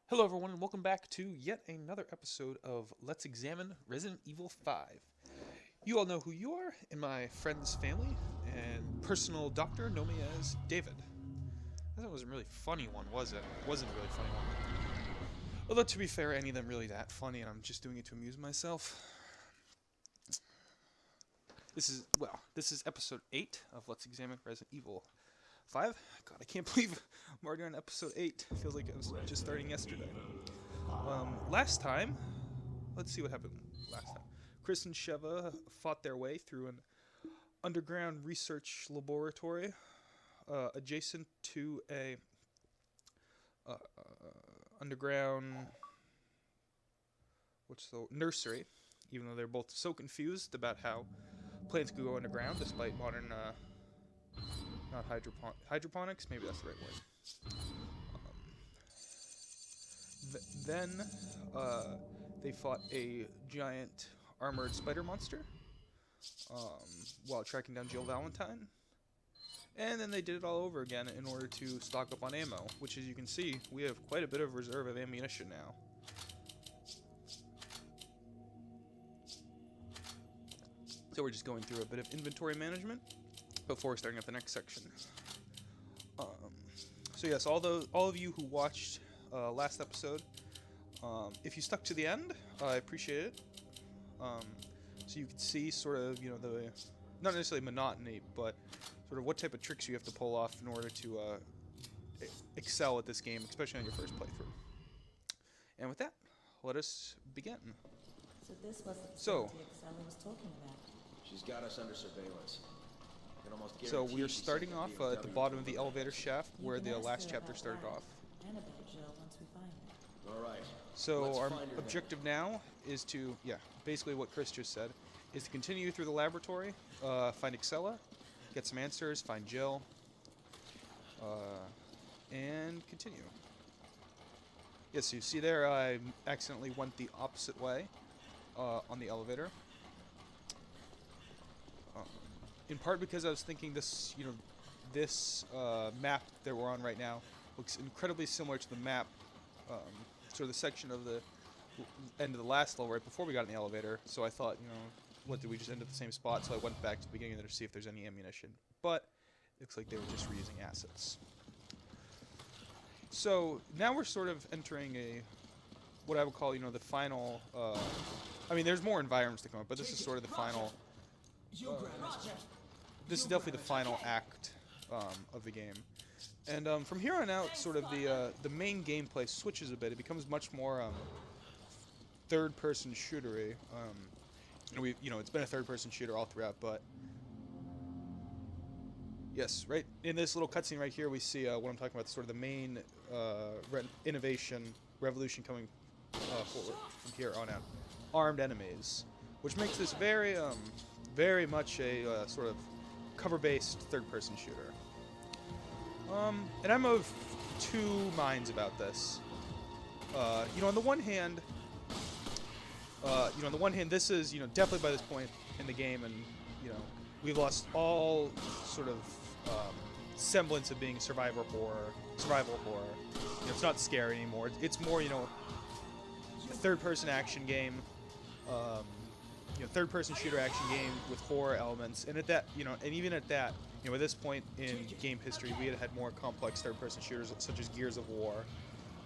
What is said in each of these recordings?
Hello everyone and welcome back to yet another episode of Let's Examine Resident Evil 5. You all know who you are in my friend's family and personal doctor know me as David. That wasn't a really funny one, was it? It wasn't a really funny one. Although to be fair, any of them really that funny and I'm just doing it to amuse myself. This is episode 8 of Let's Examine Resident Evil 5. God, I can't believe I'm already on episode 8. Feels like it was just starting yesterday. Last time, let's see what happened last time. Chris and Sheva fought their way through an underground research laboratory adjacent to a underground nursery. Even though they're both so confused about how plants could go underground, despite modern not hydroponics, maybe that's the right word. Then they fought a giant armored spider monster while tracking down Jill Valentine. And then they did it all over again in order to stock up on ammo, which as you can see, we have quite a bit of reserve of ammunition now. So we're just going through a bit of inventory management before starting up the next section. So yes, all of you who watched last episode, if you stuck to the end, I appreciate it. So you could see sort of, the, not necessarily monotony, but sort of what type of tricks you have to pull off in order to excel at this game, especially on your first playthrough. And with that, let us begin. So this was the facility Excella was talking about. She's got us under surveillance. So we're starting off at the bottom of the elevator shaft where the last chapter started off. And about Jill once we find her. All right. So our objective now is to, basically what Chris just said, is to continue through the laboratory, find Excella, get some answers, find Jill, and continue. Yes, you see there, I accidentally went the opposite way on the elevator. In part because I was thinking this, this map that we're on right now looks incredibly similar to the map, sort of the section of the end of the last level right before we got in the elevator. So I thought, what, did we just end at the same spot? So I went back to the beginning there to see if there's any ammunition. But it looks like they were just reusing assets. So now we're sort of entering what I would call, the final, I mean, there's more environments to come up, but this is sort of the final. This is definitely the final act of the game, and from here on out, sort of the main gameplay switches a bit. It becomes much more third-person shootery. It's been a third-person shooter all throughout, but yes, right in this little cutscene right here, we see what I'm talking about. Sort of the main revolution coming forward from here on out. Armed enemies, which makes this very much a sort of cover-based third-person shooter. And I'm of two minds about this. On the one hand, this is, definitely by this point in the game, and we've lost all sort of semblance of being survival horror. It's not scary anymore. It's more, a third-person action game. Third-person shooter action game with horror elements, and at that, and even at that, at this point in game history, we had more complex third-person shooters such as Gears of War,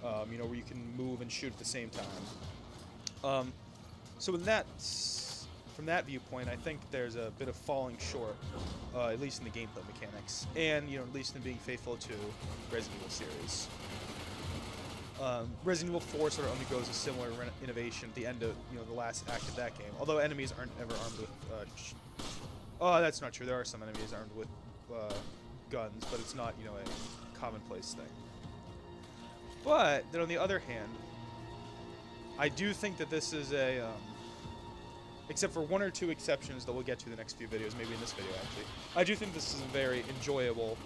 where you can move and shoot at the same time. So from that viewpoint, I think there's a bit of falling short, at least in the gameplay mechanics, and at least in being faithful to Resident Evil series. Resident Evil 4 sort of undergoes a similar innovation at the end of the last act of that game. Although enemies aren't ever armed with. That's not true. There are some enemies armed with guns, but it's not a commonplace thing. But then on the other hand, I do think that this is a, except for one or two exceptions that we'll get to in the next few videos, maybe in this video actually, I do think this is a very enjoyable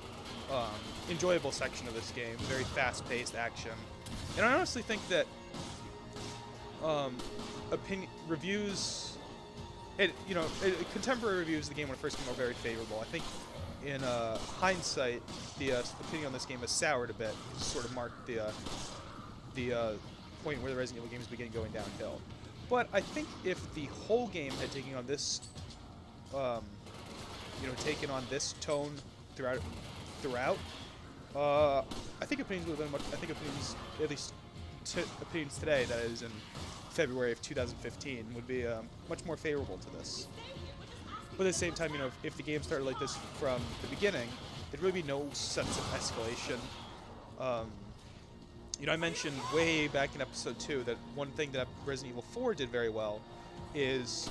section of this game. Very fast-paced action. And I honestly think that contemporary reviews of the game when it first came out were very favorable. I think in hindsight, the opinion on this game has soured a bit. It sort of marked the point where the Resident Evil games begin going downhill. But I think if the whole game had taken on this, taken on this tone throughout, I think opinions would have been much. I think opinions, at least opinions today, that is in February of 2015, would be much more favorable to this. But at the same time, if the game started like this from the beginning, there'd really be no sense of escalation. I mentioned way back in episode 2 that one thing that Resident Evil 4 did very well is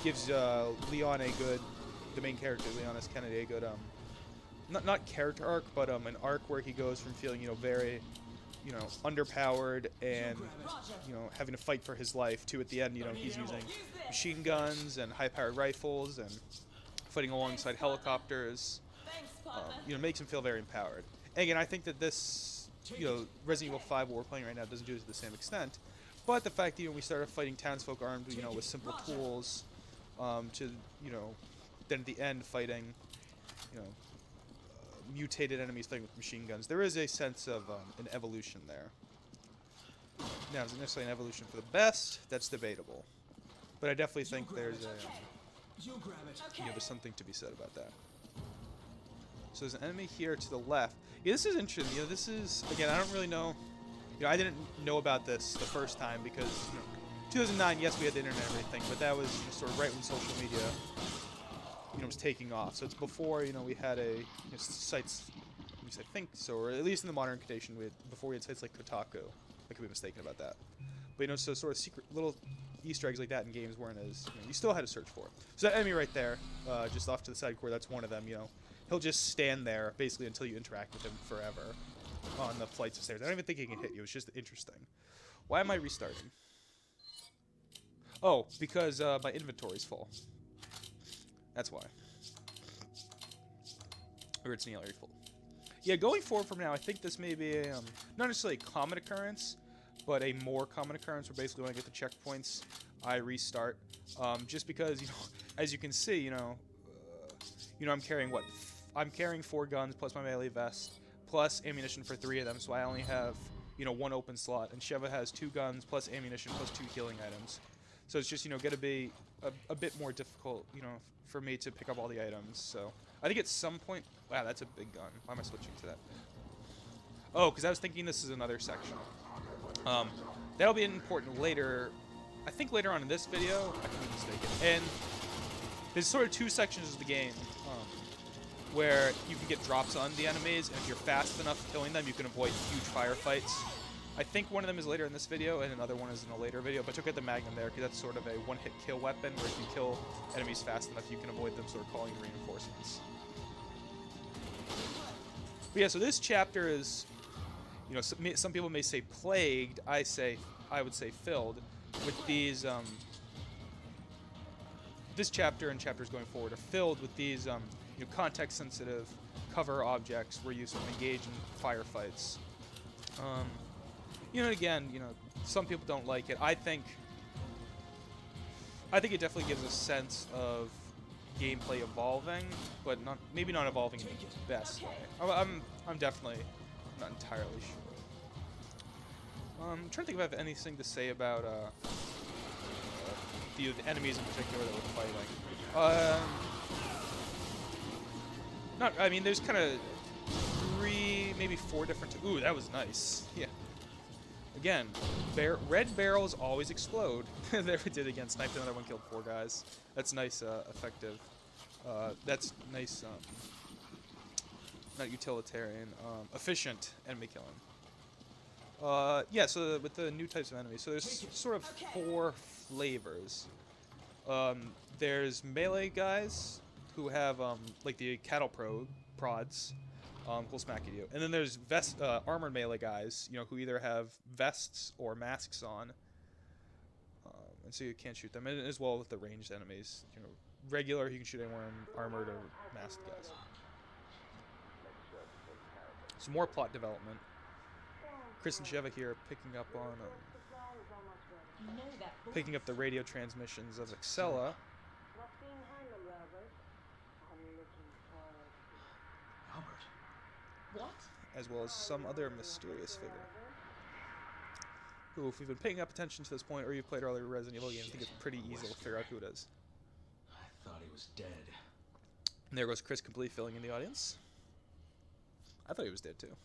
gives Leon the main character, Leon S. Kennedy, a good, not character arc, but an arc where he goes from feeling, very, underpowered and, having to fight for his life to at the end, he's using machine guns and high-powered rifles and fighting alongside helicopters. Makes him feel very empowered. And again, I think that this, Resident Evil 5, what we're playing right now, doesn't do it to the same extent. But the fact that we started fighting townsfolk armed, with simple tools, to, then at the end fighting, mutated enemies fighting with machine guns. There is a sense of an evolution there. Now, is it necessarily an evolution for the best? That's debatable. But I definitely think there's there's something to be said about that. So there's an enemy here to the left. Yeah, this is interesting. This is, again, I don't really know. I didn't know about this the first time because, 2009, yes, we had the internet and everything, but that was sort of right when social media, was taking off. So it's before, we had sites, at least I think so, or at least in the modern condition, before we had sites like Kotaku. I could be mistaken about that. But, so sort of secret little Easter eggs like that in games weren't as, you still had to search for it. So that enemy right there, just off to the side corner, that's one of them, He'll just stand there basically until you interact with him forever on the flights of stairs. I don't even think he can hit you. It's just interesting. Why am I restarting? Oh, because my inventory's full. That's why. Or it's nearly full. Yeah, going forward from now, I think this may be a, not necessarily a common occurrence, but a more common occurrence where basically when I get the checkpoints, I restart. Just because, as you can see, I'm carrying what? I'm carrying 4 guns plus my melee vest, plus ammunition for 3 of them, so I only have, 1 open slot. And Sheva has 2 guns plus ammunition plus 2 healing items. So it's just, going to be a bit more difficult, for me to pick up all the items. So I think at some point, wow, that's a big gun. Why am I switching to that? Oh, because I was thinking this is another section. That'll be important later. I think later on in this video, I could be mistaken. And there's sort of 2 sections of the game where you can get drops on the enemies, and if you're fast enough killing them, you can avoid huge firefights. I think one of them is later in this video, and another one is in a later video, but took out the Magnum there, because that's sort of a one-hit kill weapon, where if you kill enemies fast enough, you can avoid them sort of calling reinforcements. But yeah, so this chapter is, some people may say plagued, I would say filled, with these, this chapter and chapters going forward are filled with these, context-sensitive cover objects where you sort of engage in firefights. And again, some people don't like it. I think it definitely gives a sense of gameplay evolving, but maybe not evolving in the best way. I'm definitely not entirely sure. I'm trying to think if I have anything to say about the enemies in particular that we're fighting. There's kind of 3, maybe 4 different. Ooh, that was nice. Yeah. Again, red barrels always explode. There we did again. Sniped another one, killed 4 guys. That's nice, effective. That's nice, not utilitarian, efficient enemy killing. Yeah, so with the new types of enemies, so there's sort of 4 flavors. There's melee guys who have, like the cattle prods. Will smack at you. And then there's armored melee guys, who either have vests or masks on. And so you can't shoot them. And as well with the ranged enemies. Regular, you can shoot anyone armored or masked guys. Some more plot development. Chris and Sheva here picking up on, picking up the radio transmissions of Excella. What? as well as some other mysterious figure. Who, if we've been paying up attention to this point, or you've played earlier Resident Evil games, I think it's pretty easy to figure out who it is. I thought he was dead. And there goes Chris completely filling in the audience. I thought he was dead too.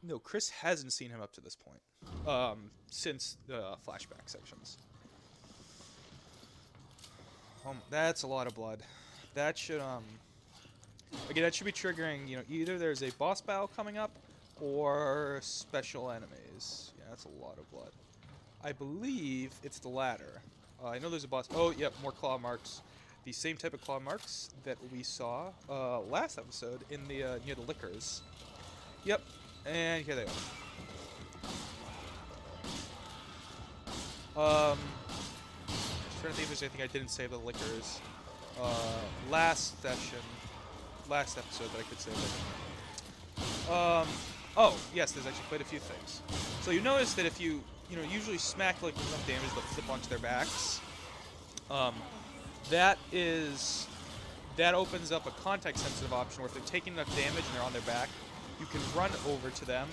No, Chris hasn't seen him up to this point. Since the flashback sections. That's a lot of blood. That should, again, that should be triggering, you know, either there's a boss battle coming up, or special enemies. Yeah, that's a lot of blood. I believe it's the latter. I know there's a boss. Oh, yep, more claw marks. The same type of claw marks that we saw last episode in the near the liquors. Yep, and here they are. Just trying to think if there's anything I didn't say about the liquors. Last episode that I could say about. Oh, yes, there's actually quite a few things. So you notice that if you usually smack like enough damage, they'll flip onto their backs. That opens up a context-sensitive option where if they're taking enough damage and they're on their back, you can run over to them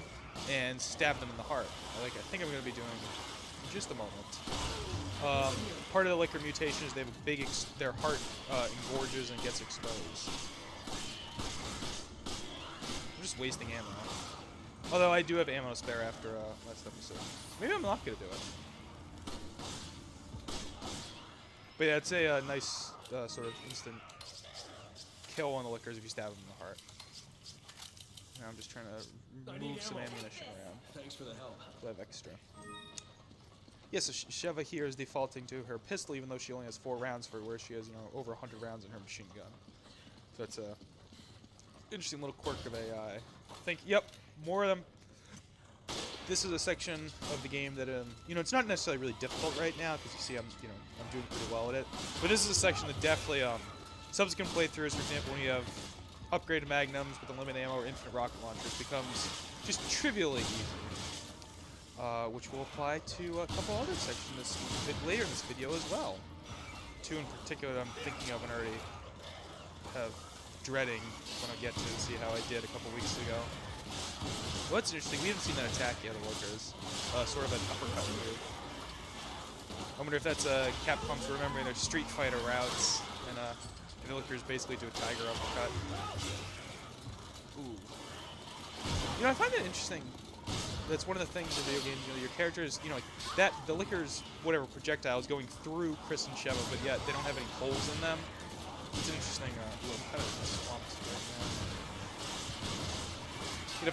and stab them in the heart. I think I'm going to be doing in just a moment. Part of the liquor mutation is they have a big, their heart engorges and gets exposed. I'm just wasting ammo. Although I do have ammo to spare after last episode. Maybe I'm not going to do it. But yeah, it's a nice sort of instant kill on the liquors if you stab them in the heart. Now I'm just trying to move some ammunition around. Thanks for the help. So I have extra. Yeah, so Sheva here is defaulting to her pistol, even though she only has 4 rounds for where she has, over 100 rounds in her machine gun. So it's a interesting little quirk of AI. Yep, more of them. This is a section of the game that, it's not necessarily really difficult right now because you see I'm doing pretty well at it. But this is a section that definitely, subsequent playthroughs, for example, when you have upgraded magnums with unlimited ammo or infinite rocket launchers, becomes just trivially easy. Which will apply to a couple other sections a bit later in this video as well. 2 in particular that I'm thinking of and already have dreading when I get to see how I did a couple weeks ago. What's interesting, we haven't seen that attack yet, the Lurkers. Sort of an uppercut move. I wonder if that's Capcom's remembering their Street Fighter routes, and the Lurkers basically do a tiger uppercut. Ooh. I find it interesting. That's one of the things in video games, your characters, like the Liquor's whatever projectile is going through Chris and Sheva, but yet they don't have any holes in them. It's an interesting, kind of swamped right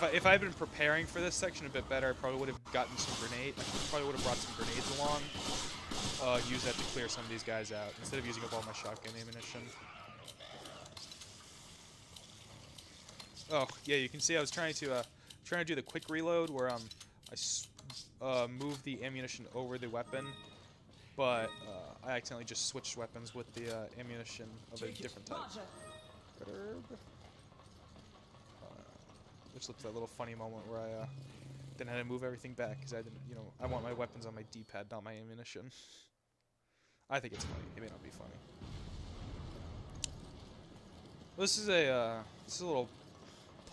now. If I had been preparing for this section a bit better, I probably would have gotten some grenades. I probably would have brought some grenades along. Use that to clear some of these guys out instead of using up all my shotgun ammunition. Oh yeah, you can see I was trying to do the quick reload where I move the ammunition over the weapon, but I accidentally just switched weapons with the ammunition of a different type. Which looks like a little funny moment where I then had to move everything back because I didn't, I want my weapons on my D-pad, not my ammunition. I think it's funny. It may not be funny. This is a little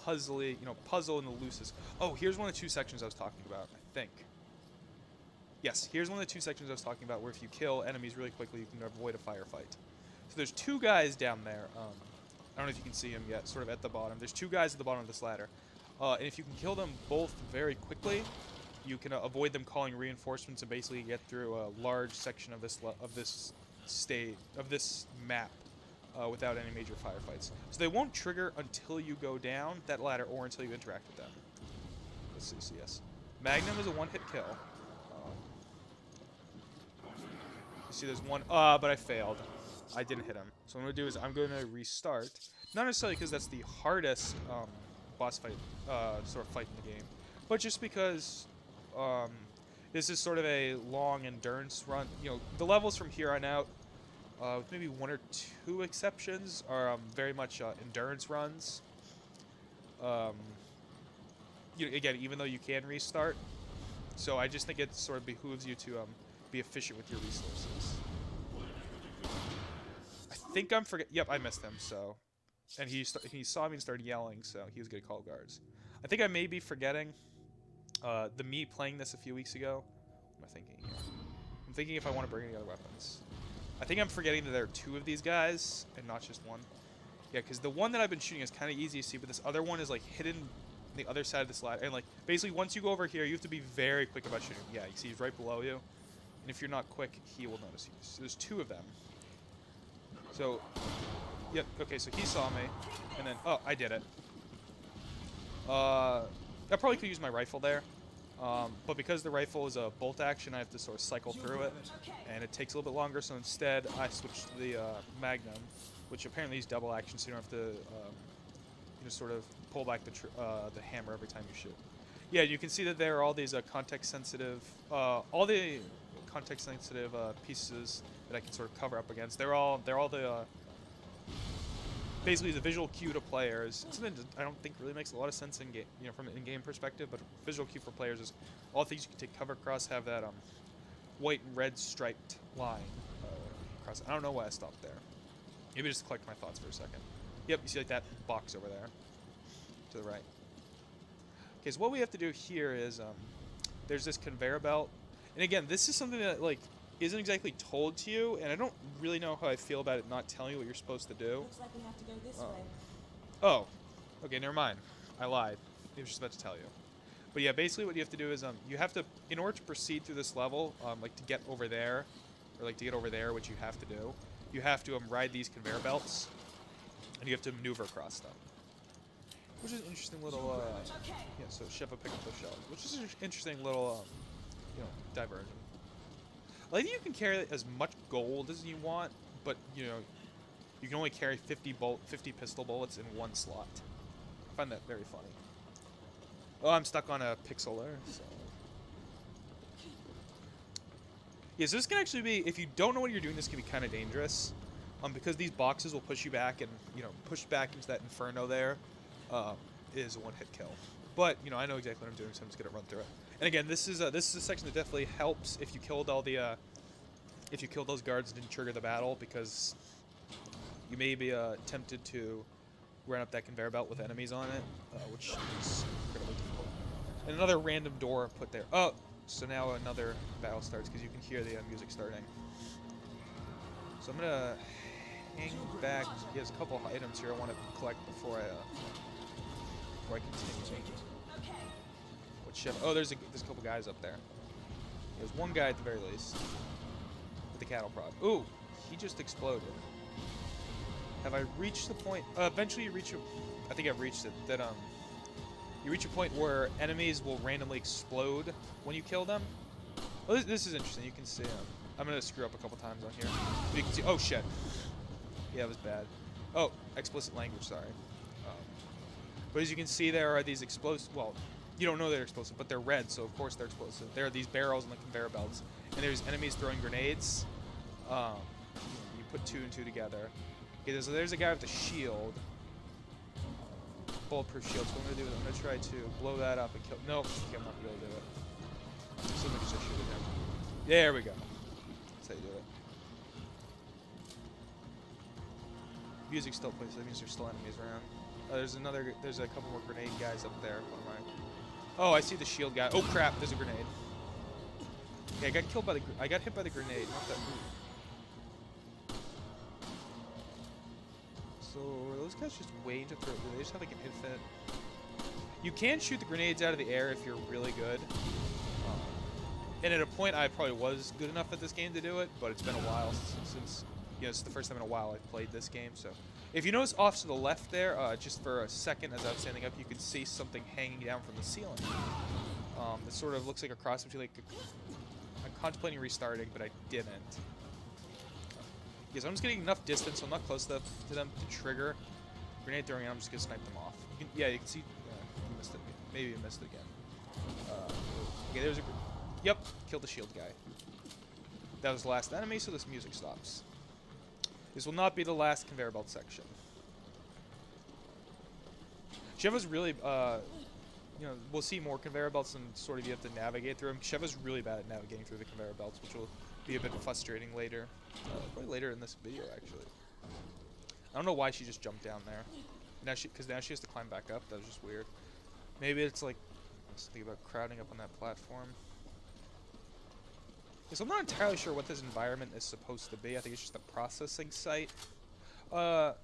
puzzly, puzzle in the loosest. Oh, here's one of the 2 sections I was talking about, I think. Yes, here's one of the 2 sections I was talking about where if you kill enemies really quickly, you can avoid a firefight. So there's 2 guys down there. I don't know if you can see them yet, sort of at the bottom. There's 2 guys at the bottom of this ladder. And if you can kill them both very quickly, you can avoid them calling reinforcements and basically get through a large section of this map. Without any major firefights. So they won't trigger until you go down that ladder or until you interact with them. Let's see, so yes. Magnum is a 1-hit kill. You see there's one, but I failed. I didn't hit him. So what I'm going to do is I'm going to restart. Not necessarily because that's the hardest boss fight, sort of fight in the game, but just because this is sort of a long endurance run. The levels from here on out, with maybe 1 or 2 exceptions, are very much endurance runs. Again, even though you can restart, so I just think it sort of behooves you to be efficient with your resources. I think I'm Yep, I missed him. So and he saw me and started yelling, so he was gonna call guards. I think I may be forgetting the me playing this a few weeks ago. What am I thinking here? I'm thinking if I want to bring any other weapons. I think I'm forgetting that there are 2 of these guys and not just 1. Yeah, because the one that I've been shooting is kind of easy to see, but this other one is like hidden on the other side of this ladder. And like basically once you go over here, you have to be very quick about shooting. Yeah, you see he's right below you. And if you're not quick, he will notice you. So there's 2 of them. So, yep, okay, so he saw me. And then, oh, I did it. I probably could use my rifle there. But because the rifle is a bolt action, I have to sort of cycle through it. And it takes a little bit longer, so instead I switched to the Magnum, which apparently is double action, so you don't have to you know, sort of pull back the hammer every time you shoot. Yeah, you can see that there are all these context-sensitive, pieces that I can sort of cover up against. They're all the basically the visual cue to players. It's something that I don't think really makes a lot of sense in game, you know, from an in-game perspective. But visual cue for players is all things you can take cover across have that white and red striped line across. I don't know why I stopped there. Maybe just collect my thoughts for a second. Yep, you see like that box over there to the right. Okay, so what we have to do here is there's this conveyor belt, and again, this is something that like isn't exactly told to you, and I don't really know how I feel about it not telling you what you're supposed to do. Looks like we have to go this way. Oh, okay, never mind. I lied. I was just about to tell you. But yeah, basically what you have to do is you have to, in order to proceed through this level, like to get over there, or like to get over there, which you have to do, you have to ride these conveyor belts, and you have to maneuver across them. Which is an interesting little, yeah, so Sheva picked up those shells, which is an interesting little, you know, diversion. I think you can carry as much gold as you want, but, you know, you can only carry 50 pistol bullets in one slot. I find that very funny. Oh, I'm stuck on a pixel there, so. Yeah, so this can actually be, if you don't know what you're doing, this can be kind of dangerous. Because these boxes will push you back, and, you know, push back into that inferno there is a one-hit kill. But, you know, I know exactly what I'm doing, so I'm just going to run through it. And again, this is a section that definitely helps if you killed all the, if you killed those guards and didn't trigger the battle, because you may be tempted to run up that conveyor belt with enemies on it, which is incredibly difficult. And another random door put there. Oh, so now another battle starts because you can hear the music starting. So I'm gonna hang back. There's a couple of items here I want to collect before I continue. What ship? Oh, there's a couple guys up there. There's one guy at the very least with the cattle prod. Ooh, he just exploded. Have I reached the point? Eventually you reach I think I've reached it. That you reach a point where enemies will randomly explode when you kill them. Oh, this is interesting. You can see I'm gonna screw up a couple times on here. But you can see. Oh shit. Yeah, it was bad. Oh, explicit language. Sorry. But as you can see, there are these explosive. Well, you don't know they're explosive, but they're red, so of course they're explosive. There are these barrels on the conveyor belts, and there's enemies throwing grenades. You put 2 and 2 together. Okay, so there's a guy with a shield. Bulletproof shield. So what I'm gonna do is I'm gonna try to blow that up and kill. No, okay, I'm not gonna be able to do it. So let me just shoot it there. There we go. That's how you do it. Music still plays. That means there's still enemies around. There's a couple more grenade guys up there. Oh, I see the shield guy. Oh crap! There's a grenade. Yeah, I got hit by the grenade. Not that. So are those guys just waiting to throw? Do they just have like an infinite? You can shoot the grenades out of the air if you're really good. And at a point, I probably was good enough at this game to do it, but it's been a while since it's the first time in a while I've played this game. So if you notice off to the left there, just for a second as I was standing up, you can see something hanging down from the ceiling. It sort of looks like a cross between like I'm contemplating restarting, but I didn't. Yes, I'm just getting enough distance, so I'm not close enough to them to trigger grenade throwing. I'm just gonna snipe them off. You can see. You missed it. Maybe you missed it again. Okay, there's a. Yep, killed the shield guy. That was the last enemy, so this music stops. This will not be the last conveyor belt section. Sheva's really, we'll see more conveyor belts and sort of you have to navigate through them. Sheva's really bad at navigating through the conveyor belts, which will be a bit frustrating later. Probably later in this video, actually. I don't know why she just jumped down there. Because now she has to climb back up. That was just weird. Maybe it's like, let's think about crowding up on that platform. So I'm not entirely sure what this environment is supposed to be. I think it's just a processing site. Although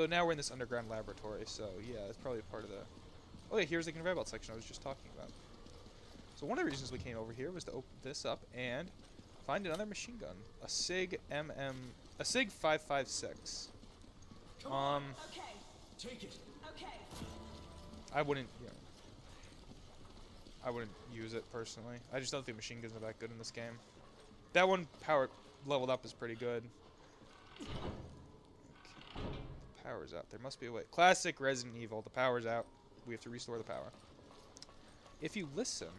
now we're in this underground laboratory, so yeah, it's probably a part of the... Oh yeah, here's the conveyor belt section I was just talking about. So one of the reasons we came over here was to open this up and find another machine gun. A SIG 556. Come on. Okay. Take it. Okay. I wouldn't, I wouldn't use it personally. I just don't think machine guns are that good in this game. That one power leveled up is pretty good. Okay. The power's out. There must be a way. Classic Resident Evil. The power's out. We have to restore the power. If you listen,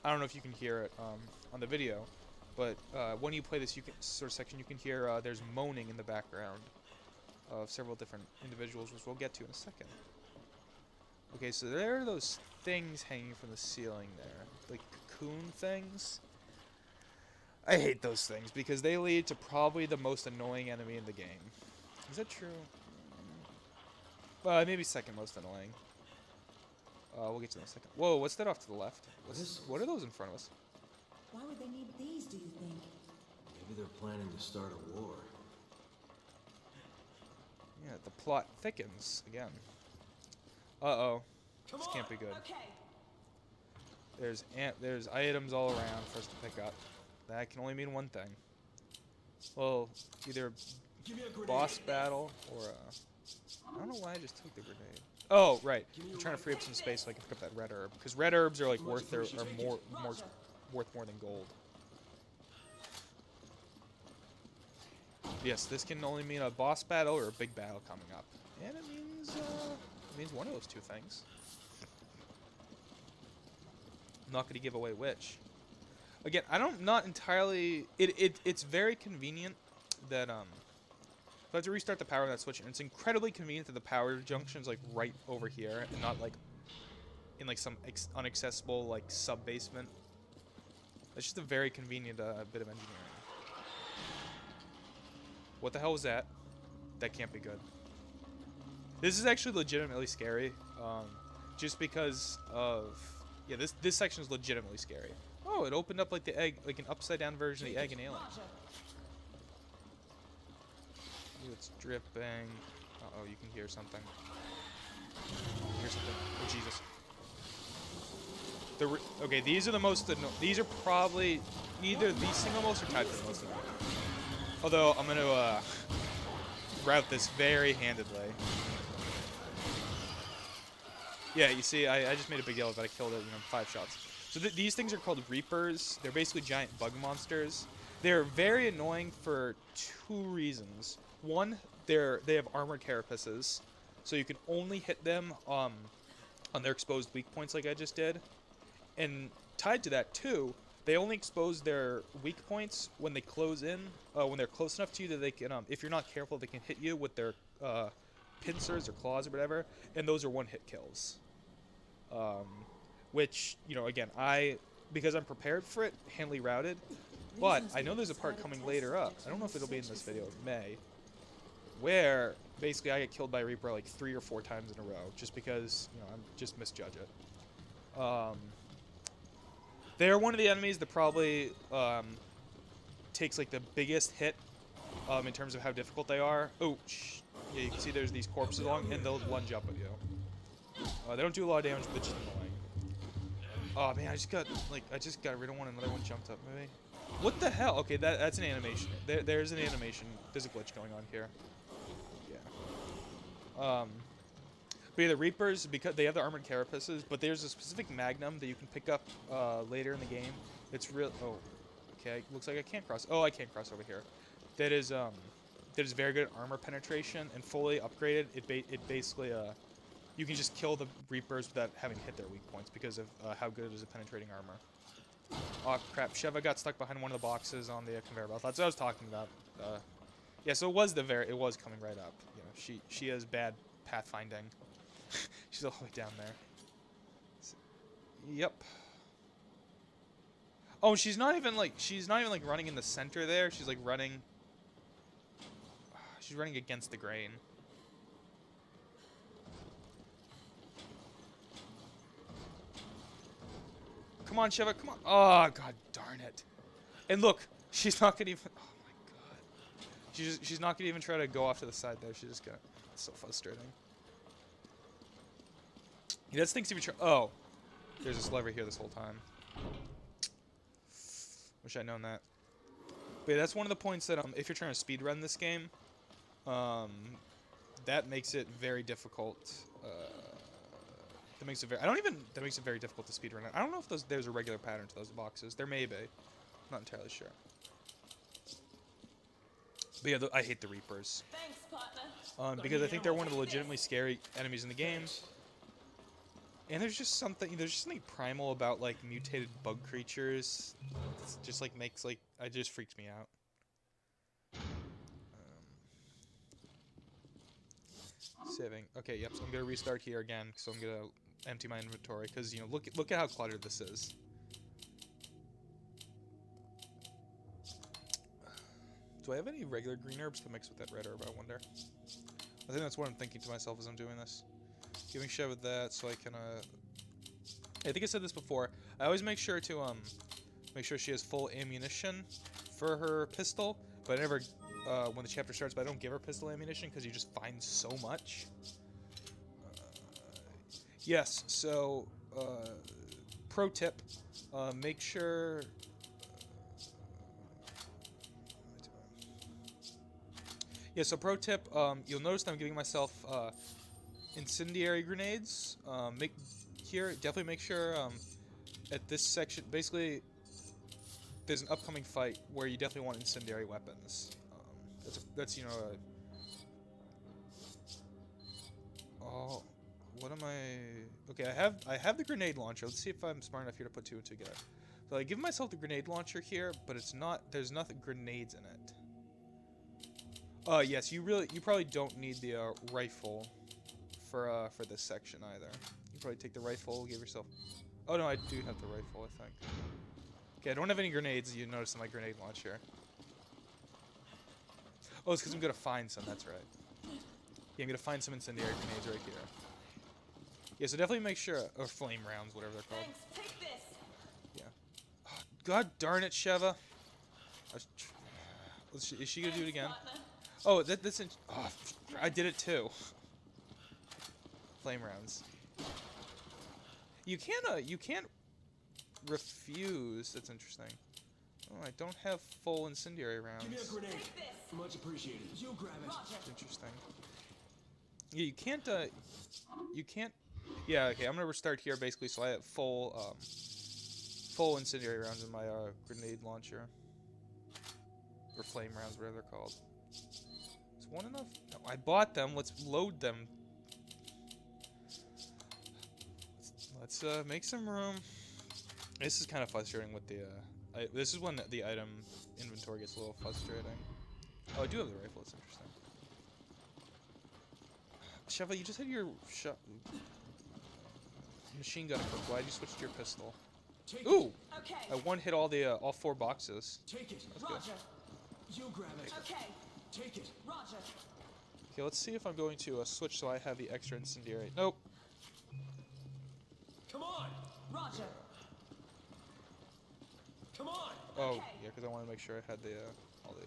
I don't know if you can hear it on the video, but when you play this sort of section, you can hear there's moaning in the background of several different individuals, which we'll get to in a second. Okay, so there are those things hanging from the ceiling there, like cocoon things. I hate those things because they lead to probably the most annoying enemy in the game. Is that true? Maybe second most annoying. We'll get to that in a second. Whoa, what's that off to the left? What are those in front of us? Why would they need these, do you think? Maybe they're planning to start a war. Yeah, the plot thickens again. Uh-oh. This can't be good. Okay. There's items all around for us to pick up. That can only mean one thing. Well, either boss battle or I don't know why I just took the grenade. Oh, right. I'm trying to free up some space so I can pick up that red herb, because red herbs are like worth more than gold. Yes, this can only mean a boss battle or a big battle coming up, and it means one of those two things. I'm not going to give away which. Again, not entirely. It's very convenient that I have to restart the power on that switch, and it's incredibly convenient that the power junction is like right over here and not like in like some unaccessible like sub basement. It's just a very convenient bit of engineering. What the hell was that? That can't be good. This is actually legitimately scary, just because of this section is legitimately scary. Oh, it opened up like the egg, like an upside down version of the egg in Alien. It's dripping. Uh-oh, you can hear something. Hear something. Oh, Jesus. Okay, these are the most these are probably either the single most or tied for the most annoying. Although, I'm going to route this very handedly. Yeah, you see, I just made a big deal about I killed it, 5 shots. So these things are called Reapers. They're basically giant bug monsters. They're very annoying for 2 reasons. One, they have armored carapaces, so you can only hit them on their exposed weak points like I just did. And tied to that too, they only expose their weak points when they close in, when they're close enough to you that they can, if you're not careful, they can hit you with their pincers or claws or whatever, and those are one-hit kills. Which, again, because I'm prepared for it, handily routed, but I know there's a part coming later up. I don't know if it'll be in this video, it may, where basically I get killed by a Reaper like 3 or 4 times in a row, just because, I'm just misjudge it. They're one of the enemies that probably takes like the biggest hit in terms of how difficult they are. Oh, yeah, you can see there's these corpses along, and they'll lunge up at you. They don't do a lot of damage, but they're just annoying. Oh man, I just got rid of one. Another one jumped up. Maybe. What the hell? Okay, that's an animation. There's an animation. There's a glitch going on here. Yeah. But yeah, the Reapers, because they have the armored carapaces, but there's a specific Magnum that you can pick up later in the game. It's real. Oh, okay. Looks like I can't cross. Oh, I can't cross over here. That is very good armor penetration and fully upgraded. It basically you can just kill the Reapers without having to hit their weak points because of how good it is at penetrating armor. Oh crap! Sheva got stuck behind one of the boxes on the conveyor belt. That's what I was talking about. Yeah, so it was coming right up. She has bad pathfinding. She's all the way down there. Yep. Oh, she's not even like running in the center there. She's like running. She's running against the grain. Come on, Sheva, come on. Oh, god darn it. And look, she's not gonna even... Oh my god. She's not gonna even try to go off to the side there. She's just gonna... It's so frustrating. He does things if you try... Oh. There's this lever here this whole time. Wish I'd known that. But yeah, that's one of the points that if you're trying to speedrun this game, that makes it very difficult. That makes it very difficult to speedrun. I don't know if there's a regular pattern to those boxes. There may be. I'm not entirely sure. But yeah, I hate the Reapers. Thanks, partner. Because I think they're one of the legitimately scary enemies in the game. And there's just something primal about like mutated bug creatures. It's just like it just freaks me out. Saving. Okay, yep. So I'm gonna restart here again. So I'm gonna empty my inventory because look at how cluttered this is. Do I have any regular green herbs to mix with that red herb? I wonder. I think that's what I'm thinking to myself as I'm doing this. Giving Sheva that so I can I think I said this before. I always make sure to make sure she has full ammunition for her pistol, but I never when the chapter starts, but I don't give her pistol ammunition because you just find so much. Yes, so pro tip, make sure yeah, so pro tip, you'll notice that I'm giving myself incendiary grenades. Definitely make sure at this section, basically, there's an upcoming fight where you definitely want incendiary weapons. That's oh, what am I? Okay, I have the grenade launcher. Let's see if I'm smart enough here to put two and two together. So I give myself the grenade launcher here, but it's not. There's nothing grenades in it. Yes, you probably don't need the rifle for this section either. You probably take the rifle, give yourself... Oh no, I do have the rifle, I think. Okay, I don't have any grenades, you notice in my grenade launcher. Oh, it's because I'm gonna find some, that's right. Yeah, I'm gonna find some incendiary grenades right here. Yeah, so definitely make sure... Or flame rounds, whatever they're called. Thanks, take this. Yeah. Oh, god darn it, Sheva. Is she gonna do it again? Oh, that's oh, I did it too. Flame rounds. You can't refuse. That's interesting. Oh, I don't have full incendiary rounds. Give me a grenade. Much appreciated. You grab it. That's interesting. Yeah, you can't. Yeah, okay. I'm gonna restart here basically, so I have full incendiary rounds in my grenade launcher, or flame rounds, whatever they're called. Is one enough? No, I bought them. Let's load them. Let's make some room. This is kind of frustrating with the. This is when the item inventory gets a little frustrating. Oh, I do have the rifle. It's interesting. Sheva, you just had your machine gun equipped. Why'd you switch to your pistol? Ooh! Okay. I one hit all 4 boxes. Take it. That's good. Roger. You grab it. Okay. Take it. Roger. Okay, let's see if I'm going to switch so I have the extra incendiary. Nope. Come on. Roger. Come on. Oh, Okay. yeah, because I want to make sure I had the all the.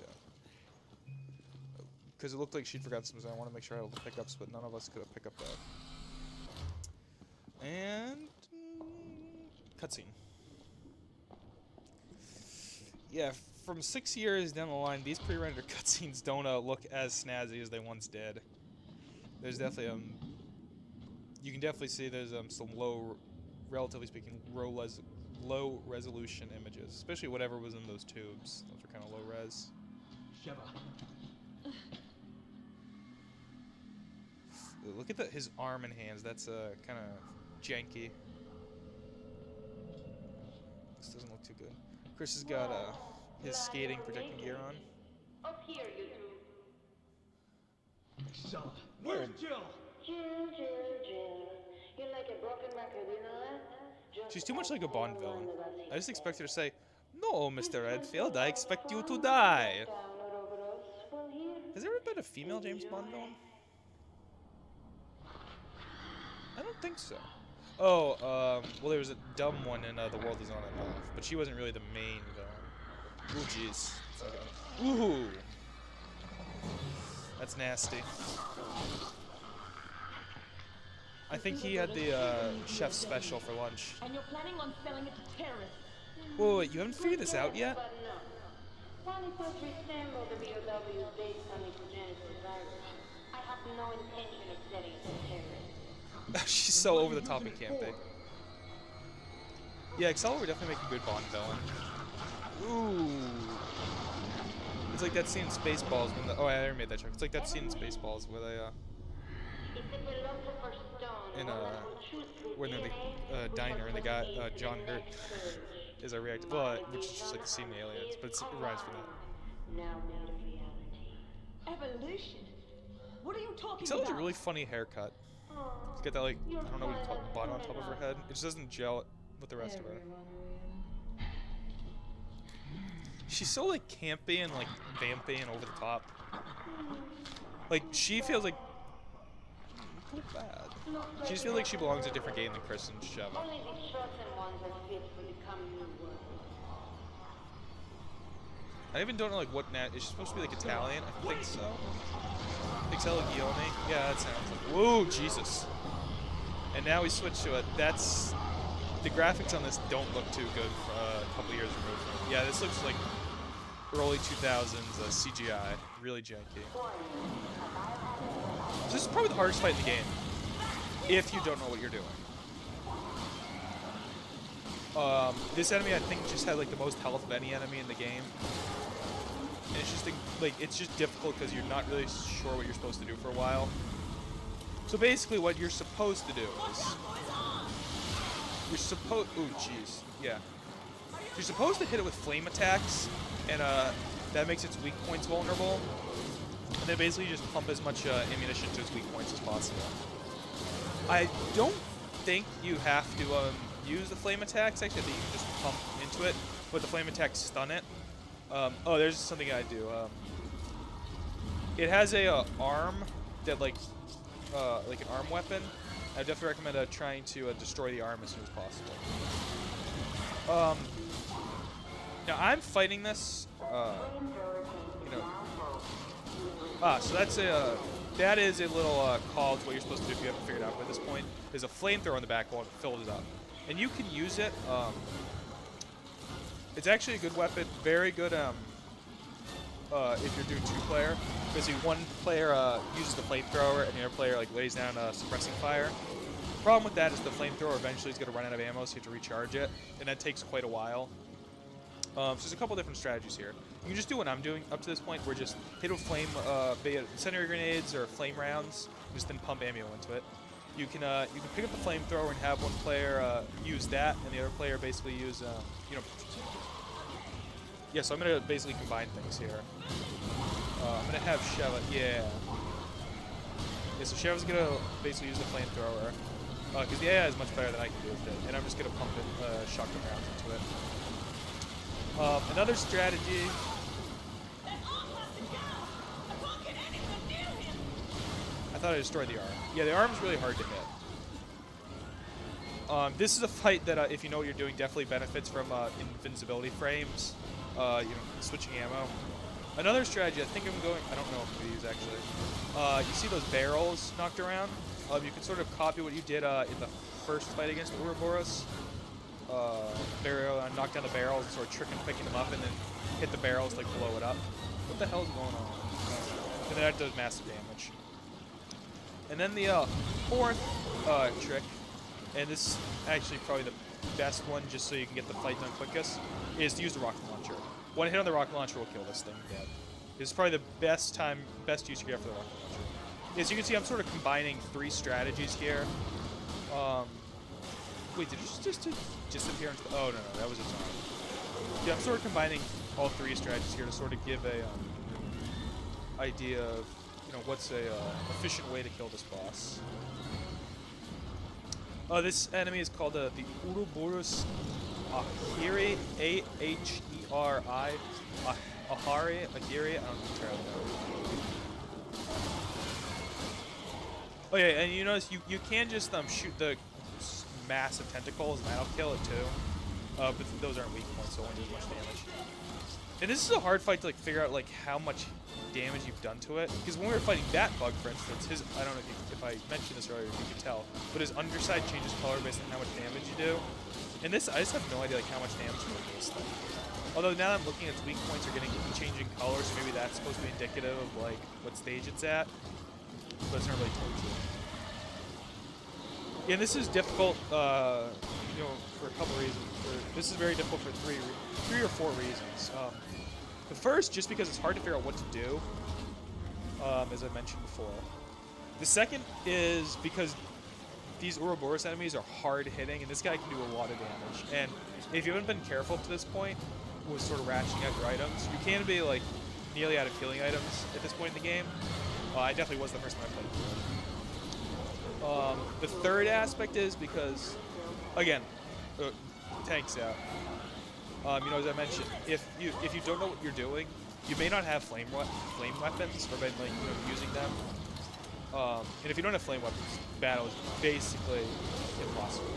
Because it looked like she'd forgotten something. I want to make sure I had all the pickups, but none of us could have picked up that. And cutscene. Yeah, from 6 years down the line, these pre-rendered cutscenes don't look as snazzy as they once did. There's definitely you can definitely see there's some relatively speaking, low resolution images, especially whatever was in those tubes. Those are kind of low res. Sheva. Look at his arm and hands. That's kind of janky. This doesn't look too good. Chris has got his skating protecting gear on. Up here, you two. Son. Where's Jill? Jill. You're like a broken record, you know that? She's too much like a Bond villain. I just expect her to say, "No, Mr. Redfield, I expect you to die." Has there ever been that a female James Bond villain? I don't think so. Oh, well, there was a dumb one in The World Is On and Off, but she wasn't really the main villain. Ooh, jeez. Ooh! That's nasty. I think he had the chef's special for lunch. And you're planning on selling it to terrorists. Whoa, wait, you haven't figured this out yet? But no. Polypus resemble the BOWs based on the progenitor virus. I have no intention of selling it to terrorists. She's so over the top and camping. Yeah, Excel would definitely make a good Bond villain. Ooh. It's like that scene in Spaceballs when the... Oh, I already made that joke. It's like that scene in Spaceballs where they, when they're in the diner and the guy, John Hurt, is a reactor. Well, which is just like the scene in Aliens, but it rhymes for that. Now made a reality. Evolution? What are you talking Excel has about? a really funny haircut. She's got that, like, I don't know what you call it, bun on top of her head. It just doesn't gel with the rest of her. She's so, like, campy and, like, vampy and over the top. Like, she feels like... Oh, bad. She just feels like she belongs in a different game than Chris and Sheva. Only the chosen ones are fit for the coming new world. I even don't know, like, what is she supposed to be, like, Italian? I think so. Excel Gione? Yeah, that sounds like... Whoa, Jesus. And now we switch to it. That's... The graphics on this don't look too good for a couple years removed. Yeah, this looks like early 2000s CGI. Really janky. So this is probably the hardest fight in the game. If you don't know what you're doing. This enemy, I think, just had, like, the most health of any enemy in the game. And it's just, like, it's just difficult because you're not really sure what you're supposed to do for a while. So basically what you're supposed to do is... You're supposed... Ooh, jeez. Yeah. You're supposed to hit it with flame attacks, and that makes its weak points vulnerable. And then basically just pump as much ammunition to its weak points as possible. I don't think you have to use the flame attacks. Actually, I think you can just pump into it, but the flame attacks stun it. Oh, there's something I do. It has a arm that, like an arm weapon. I definitely recommend trying to destroy the arm as soon as possible. Now I'm fighting this. You know. So that's that is a little call to what you're supposed to do if you haven't figured it out by this point. There's a flamethrower in the back wall that fills it up, and you can use it. It's actually a good weapon. Very good. If you're doing two-player, basically one player uses the flamethrower and the other player like lays down suppressing fire. The problem with that is the flamethrower eventually is going to run out of ammo, so you have to recharge it, and that takes quite a while. So there's a couple different strategies here. You can just do what I'm doing up to this point, where just hit with flame, be it incendiary grenades or flame rounds, just then pump ammo into it. You can pick up the flamethrower and have one player use that, and the other player basically use Yeah, so I'm gonna basically combine things here. I'm gonna have Sheva. Yeah, so Sheva's gonna basically use the flamethrower because the AI is much better than I can do with it, and I'm just gonna pump it, shotgun rounds into it. Another strategy. I thought I destroyed the arm. Yeah, the arm's really hard to hit. This is a fight that, if you know what you're doing, definitely benefits from invincibility frames. Switching ammo. Another strategy, I think I don't know if I'm going to use actually. You see those barrels knocked around? You can sort of copy what you did in the first fight against Ouroboros. Knock down the barrels and sort of trick and picking them up and then hit the barrels, like blow it up. What the hell's going on? And that does massive damage. And then the fourth trick, and this is actually probably the best one just so you can get the fight done quickest, is to use the rocket launcher. One hit on the rocket launcher will kill this thing dead. This is probably the best use you get for the rocket launcher. As you can see, I'm sort of combining three strategies here. Wait, did it just disappear into the... Oh, no, that was its arm. Yeah, I'm sort of combining all three strategies here to sort of give a idea of, what's a efficient way to kill this boss. This enemy is called the Ouroboros Ahiri, A-H-E-R-I, Ahari, I don't entirely know. Oh yeah, and you notice you can just shoot the massive tentacles, and that'll kill it too. But those aren't weak points, so it won't do as much damage. And this is a hard fight to like figure out like how much damage you've done to it. Because when we were fighting that bug, for instance, I don't know if I mentioned this earlier, if you could tell, but his underside changes color based on how much damage you do. And this, I just have no idea like how much damage you do to this thing. Although now that I'm looking at its weak points are changing colors, so maybe that's supposed to be indicative of like what stage it's at. But it's not really told you. Yeah, this is difficult, you know, for a couple reasons. This is very difficult for three or four reasons. The first, just because it's hard to figure out what to do, as I mentioned before. The second is because these Ouroboros enemies are hard hitting, and this guy can do a lot of damage. And if you haven't been careful up to this point with sort of ratcheting out your items, you can be like nearly out of healing items at this point in the game. I definitely was the first time I played through it. The third aspect is because, again, tanks out. You know, as I mentioned, if you don't know what you're doing, you may not have flame weapons or been like using them. And if you don't have flame weapons, battle is basically impossible.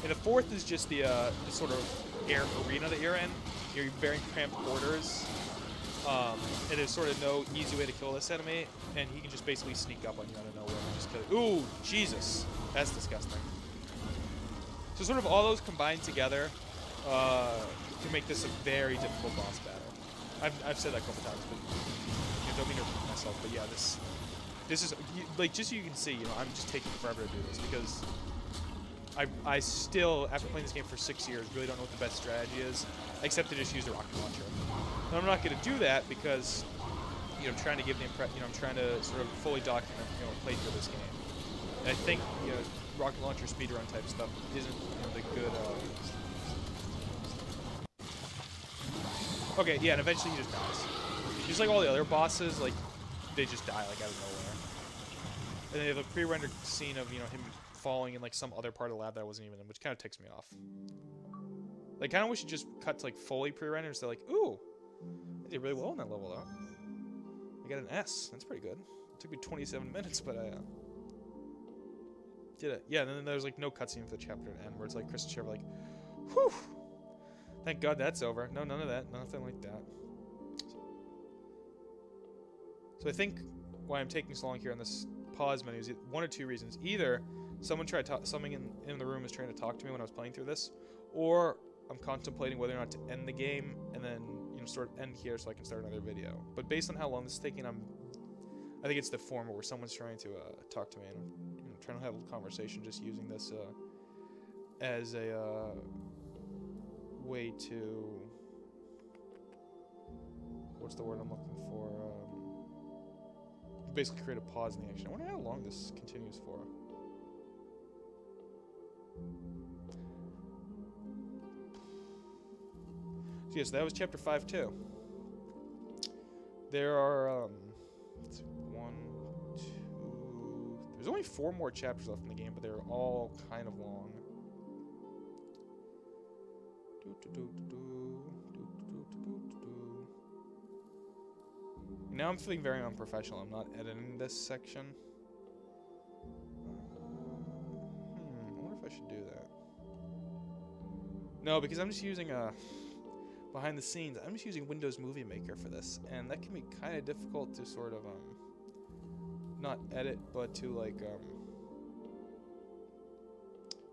And the fourth is just the sort of air arena that you're in. You're very cramped quarters. And there's sort of no easy way to kill this enemy, and he can just basically sneak up on you out of nowhere and just kill you. Ooh, Jesus. That's disgusting. So sort of all those combined together to make this a very difficult boss battle. I've said that a couple times, but I don't mean to repeat myself, but yeah, this is, like, just so you can see, you know, I'm just taking forever to do this, because I still, after playing this game for 6 years, really don't know what the best strategy is, except to just use the rocket launcher. And I'm not going to do that because, you know, I'm trying to give the impression, you know, I'm trying to sort of fully document, you know, play through this game. And I think, you know, rocket launcher speedrun type stuff isn't, you know, the good, Okay, yeah, and eventually he just dies. Just like all the other bosses, like, they just die, like, out of nowhere. And they have a pre-rendered scene of, you know, him falling in, like, some other part of the lab that I wasn't even in, which kind of ticks me off. Like, kind of wish it just cut to, like, fully pre-rendered, so like, ooh, I did really well in that level, though. I got an S. That's pretty good. It took me 27 minutes, but I did it. Yeah, and then there's, like, no cutscene for the chapter at end, where it's, like, Chris and Trevor, like, whew, thank God that's over. No, none of that. Nothing like that. So I think why I'm taking so long here on this pause menu is one or two reasons. Either someone in the room is trying to talk to me when I was playing through this, or I'm contemplating whether or not to end the game and then, you know, sort of end here so I can start another video. But based on how long this is taking, I think it's the former where someone's trying to talk to me and I'm, you know, trying to have a conversation, just using this as a way to, what's the word I'm looking for? Basically create a pause in the action. I wonder how long this continues for. So yes, that was chapter 5 too. There are it's 1, 2. There's only 4 more chapters left in the game, but they're all kind of long. Now I'm feeling very unprofessional. I'm not editing this section. I wonder if I should do that. No, because I'm just using behind the scenes. I'm just using Windows Movie Maker for this, and that can be kind of difficult to sort of not edit, but to like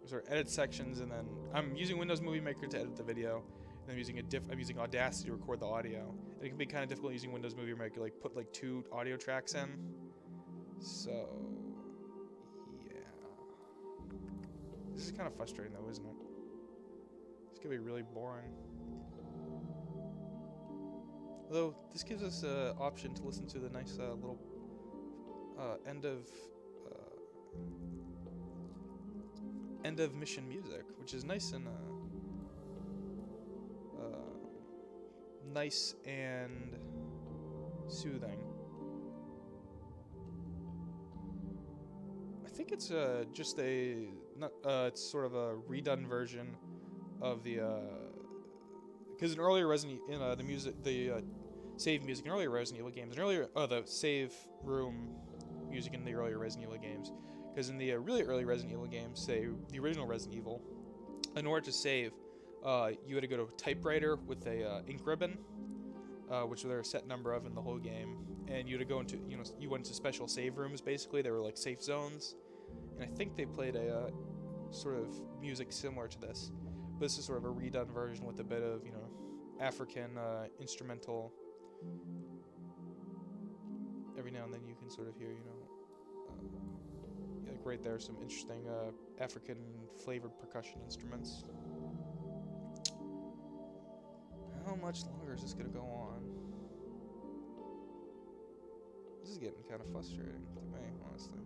sort of edit sections, and then I'm using Windows Movie Maker to edit the video. And I'm using Audacity to record the audio. And it can be kind of difficult using Windows Movie Maker, like put like 2 audio tracks in. So yeah. This is kind of frustrating though, isn't it? It's gonna be really boring. Although this gives us an option to listen to the nice little end of mission music, which is nice and nice and soothing. I think it's just it's sort of a redone version of the because in earlier the save music in earlier Resident Evil games, the save room music in the earlier Resident Evil games Because in the really early Resident Evil games, say the original Resident Evil, in order to save, you had to go to a typewriter with a ink ribbon, which there are a set number of in the whole game, and you had to go into, you went into special save rooms. Basically, they were like safe zones, and I think they played a sort of music similar to this, but this is sort of a redone version with a bit of African instrumental. Every now and then you can sort of hear, like right there, some interesting African flavored percussion instruments. How much longer is this gonna go on? This is getting kind of frustrating to me, honestly.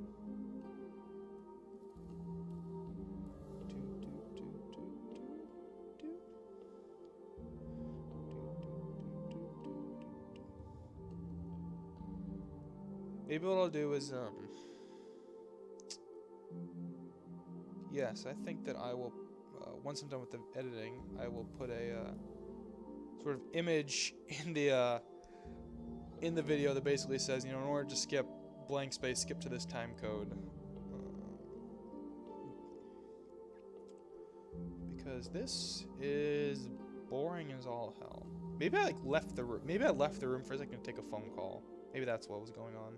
Maybe what I'll do is, yes, I think that I will, once I'm done with the editing, I will put a, sort of image in the video that basically says, in order to skip blank space, skip to this time code. Because this is boring as all hell. Maybe I left the room. Maybe I left the room for a second to take a phone call. Maybe that's what was going on.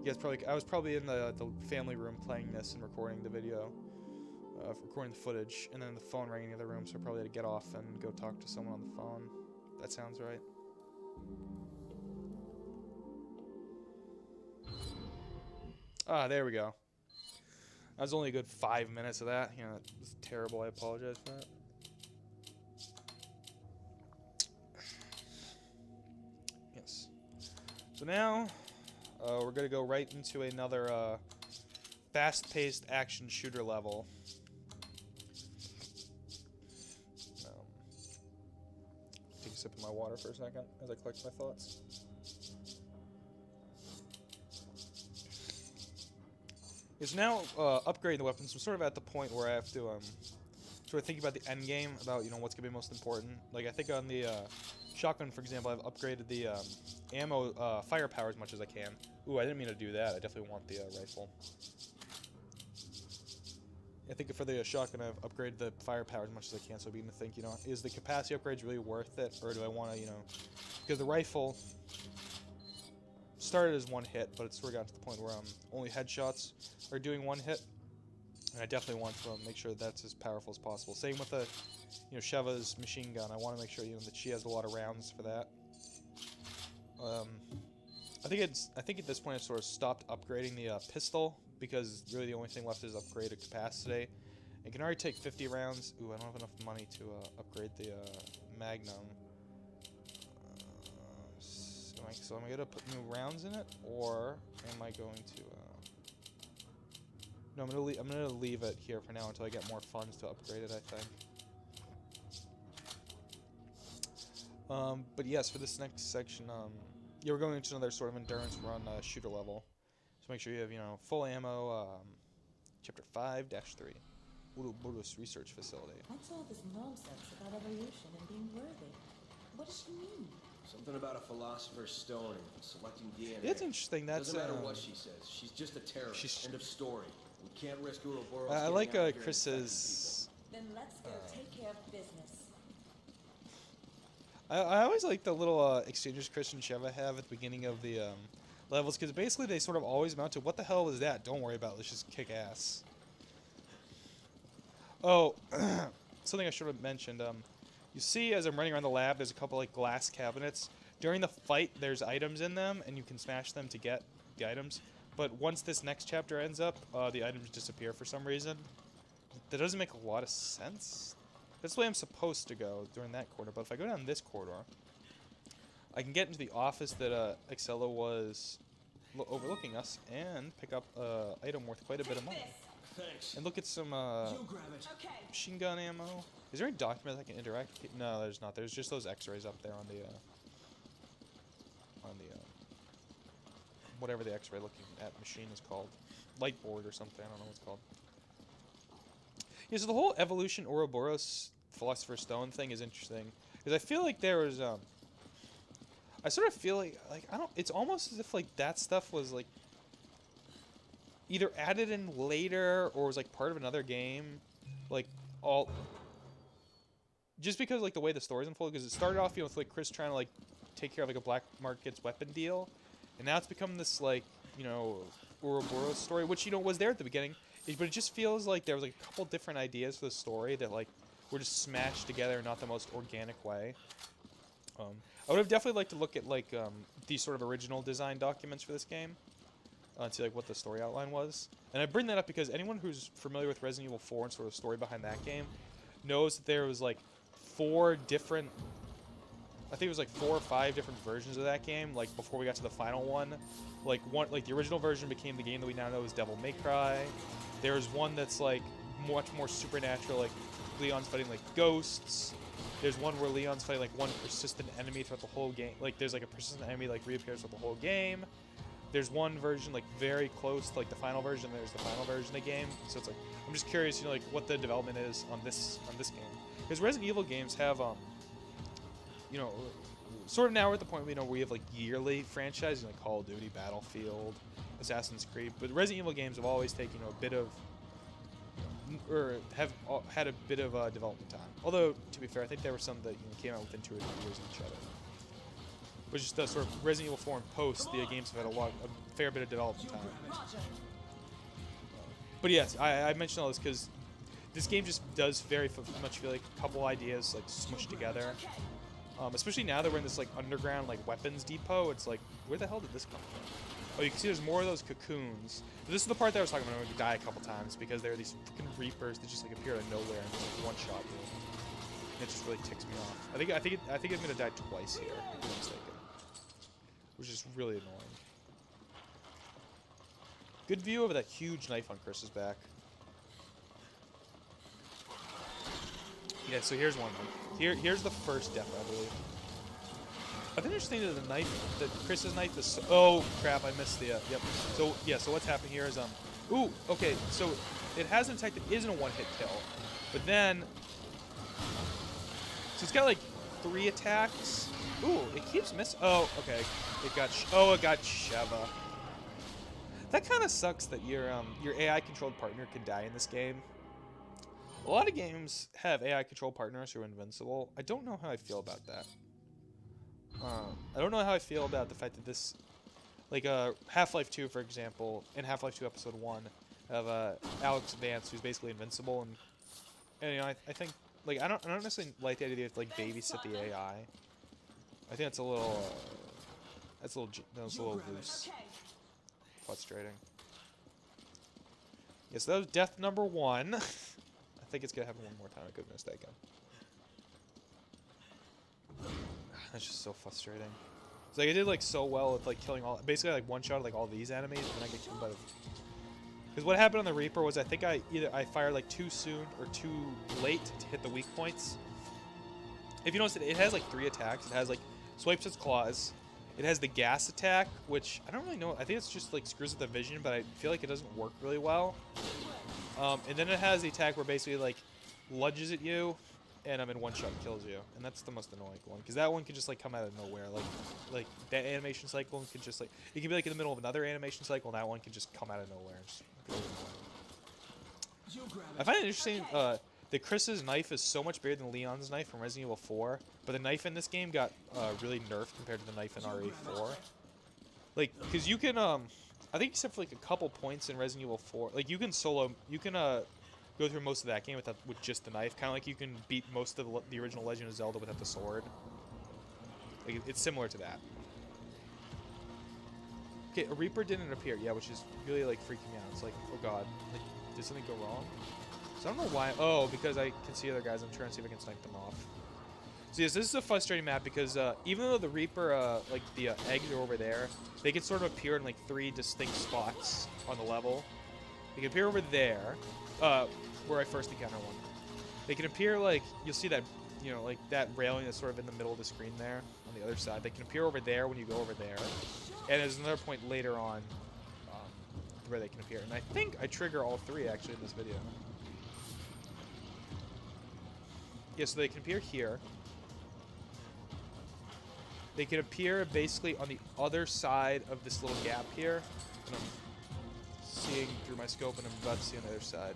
Yes, I was probably in the family room playing this and recording the video, recording the footage, and then the phone rang in the other room, so I probably had to get off and go talk to someone on the phone. That sounds right. Ah, there we go. That was only a good 5 minutes of that. It was terrible. I apologize for that. Yes. So now, we're going to go right into another fast-paced action shooter level. Take a sip of my water for a second as I collect my thoughts. It's now upgrading the weapons. I'm sort of at the point where I have to sort of think about the end game, about what's gonna be most important. Like I think on the shotgun, for example, I've upgraded the ammo firepower as much as I can. Ooh, I didn't mean to do that. I definitely want the rifle. I think for the shotgun, I've upgraded the firepower as much as I can. So I'm beginning to think, is the capacity upgrades really worth it, or do I want to, because the rifle started as one hit, but it's sort of got to the point where only headshots are doing one hit, and I definitely want to make sure that's as powerful as possible. Same with the, Sheva's machine gun. I want to make sure that she has a lot of rounds for that. I think at this point I've sort of stopped upgrading the pistol, because really the only thing left is upgrade capacity. It can already take 50 rounds. Ooh, I don't have enough money to upgrade the Magnum. So am I gonna put new rounds in it, or am I going to? No, I'm gonna leave it here for now until I get more funds to upgrade it, I think. But yes, for this next section, yeah, we're going into another sort of endurance run shooter level. So make sure you have, full ammo. Chapter 5-3, Ouroboros Research Facility. What's all this nonsense about evolution and being worthy? What does she mean? Something about a philosopher's stone and selecting DNA. It's interesting. That's doesn't matter what she says. She's just a terrorist. End of story. We can't risk Ouroboros. I like Chris's. Then let's go take care of business. I always like the little exchanges Chris and Sheva have at the beginning of the levels, because basically they sort of always amount to, what the hell is that? Don't worry about it. Let's just kick ass. Oh, something I should have mentioned. You see, as I'm running around the lab, there's a couple like glass cabinets. During the fight, there's items in them, and you can smash them to get the items. But once this next chapter ends up, the items disappear for some reason. That doesn't make a lot of sense. That's the way I'm supposed to go during that corridor. But if I go down this corridor, I can get into the office that Excella was overlooking us and pick up an item worth quite a bit of money. Thanks. And look at some You grab it. Okay. machine gun ammo. Is there any document I can interact with? No, there's not. There's just those X-rays up there on the whatever the X-ray looking at machine is called, light board or something. I don't know what it's called. Yeah, so the whole evolution Ouroboros Philosopher's Stone thing is interesting, because I feel like there was I sort of feel like I don't. It's almost as if like that stuff was like either added in later or was like part of another game, like all. Just because like the way the story's unfolded, because it started off with like Chris trying to like take care of like a black market's weapon deal, and now it's become this like Ouroboros story, which was there at the beginning, but it just feels like there was like a couple different ideas for the story that like were just smashed together in not the most organic way. I would have definitely liked to look at like these sort of original design documents for this game, and see like what the story outline was. And I bring that up because anyone who's familiar with Resident Evil 4 and sort of the story behind that game knows that there was like 4 different, I think it was like 4 or 5 different versions of that game, like before we got to the final one. Like the original version became the game that we now know as Devil May Cry. There's one that's like much more supernatural, like Leon's fighting like ghosts. There's one where Leon's fighting like one persistent enemy throughout the whole game. Like there's like a persistent enemy like reappears throughout the whole game. There's one version like very close to like the final version. There's the final version of the game. So it's like I'm just curious, like what the development is on this game. Because Resident Evil games have, sort of now we're at the point where we have like yearly franchises like Call of Duty, Battlefield, Assassin's Creed. But Resident Evil games have always taken a bit of, or have had a bit of development time. Although to be fair, I think there were some that came out within 2 or 3 years of each other. But just the sort of Resident Evil 4 and post, the games have had a fair bit of development time. But yes, I mentioned all this because this game just does very much feel like a couple ideas like smushed together. Especially now that we're in this like underground like weapons depot, it's like, where the hell did this come from? Oh, you can see there's more of those cocoons. This is the part that I was talking about when we die a couple times because there are these freaking reapers that just like appear out of nowhere and just like one-shot you. And it just really ticks me off. I think I'm gonna die twice here, if I'm not mistaken, which is really annoying. Good view of that huge knife on Chris's back. Yeah, so here's one. Here's the first death, I believe. I think interesting that the knife, that Chris's knife is. Oh crap! I missed the. Yep. So yeah. So what's happening here is Ooh. Okay. So it has an attack that isn't a one-hit kill, but then. So it's got like 3 attacks. Ooh, it keeps missing. Oh, okay. It got. It got Sheva. That kind of sucks that your AI-controlled partner can die in this game. A lot of games have AI-controlled partners who are invincible. I don't know how I feel about that. I don't know how I feel about the fact that this, like Half-Life 2, for example, in Half-Life 2 Episode 1, have Alex Vance, who's basically invincible, and I think like I don't necessarily like the idea of like babysit the AI. I think that's a little loose, frustrating. Yes, that was death number 1. I think it's gonna happen one more time. I could be mistaken. That's just so frustrating. It's like I did like so well with like killing all, basically like one-shot like all these enemies, and then I get killed by the. Because what happened on the Reaper was I think I fired like too soon or too late to hit the weak points. If you notice, it has like 3 attacks. It has like swipes its claws. It has the gas attack, which I don't really know. I think it's just like screws with the vision, but I feel like it doesn't work really well. And then it has the attack where basically like lunges at you, and in one shot kills you, and that's the most annoying one because that one can just like come out of nowhere. Like that animation cycle can just like it can be like in the middle of another animation cycle, and that one can just come out of nowhere. And just really annoying. I find it interesting that Chris's knife is so much bigger than Leon's knife from Resident Evil 4, but the knife in this game got really nerfed compared to the knife in RE4. Like, because you can I think except for like a couple points in Resident Evil 4, like you can go through most of that game with just the knife, kind of like you can beat most of the original Legend of Zelda without the sword. Like, it's similar to that. Okay, a Reaper didn't appear, yeah, which is really like freaking me out. It's like, oh god, like, did something go wrong? So I don't know why. Oh, because I can see other guys. I'm trying to see if I can snipe them off. So yes, this is a frustrating map because even though the Reaper, like the eggs are over there, they can sort of appear in like 3 distinct spots on the level. They can appear over there, where I first encounter one. They can appear like, you'll see that, like that railing that's sort of in the middle of the screen there on the other side. They can appear over there when you go over there. And there's another point later on where they can appear. And I think I trigger all 3 actually in this video. Yeah, so they can appear here. They can appear basically on the other side of this little gap here. And I'm seeing through my scope, and I'm about to see on the other side.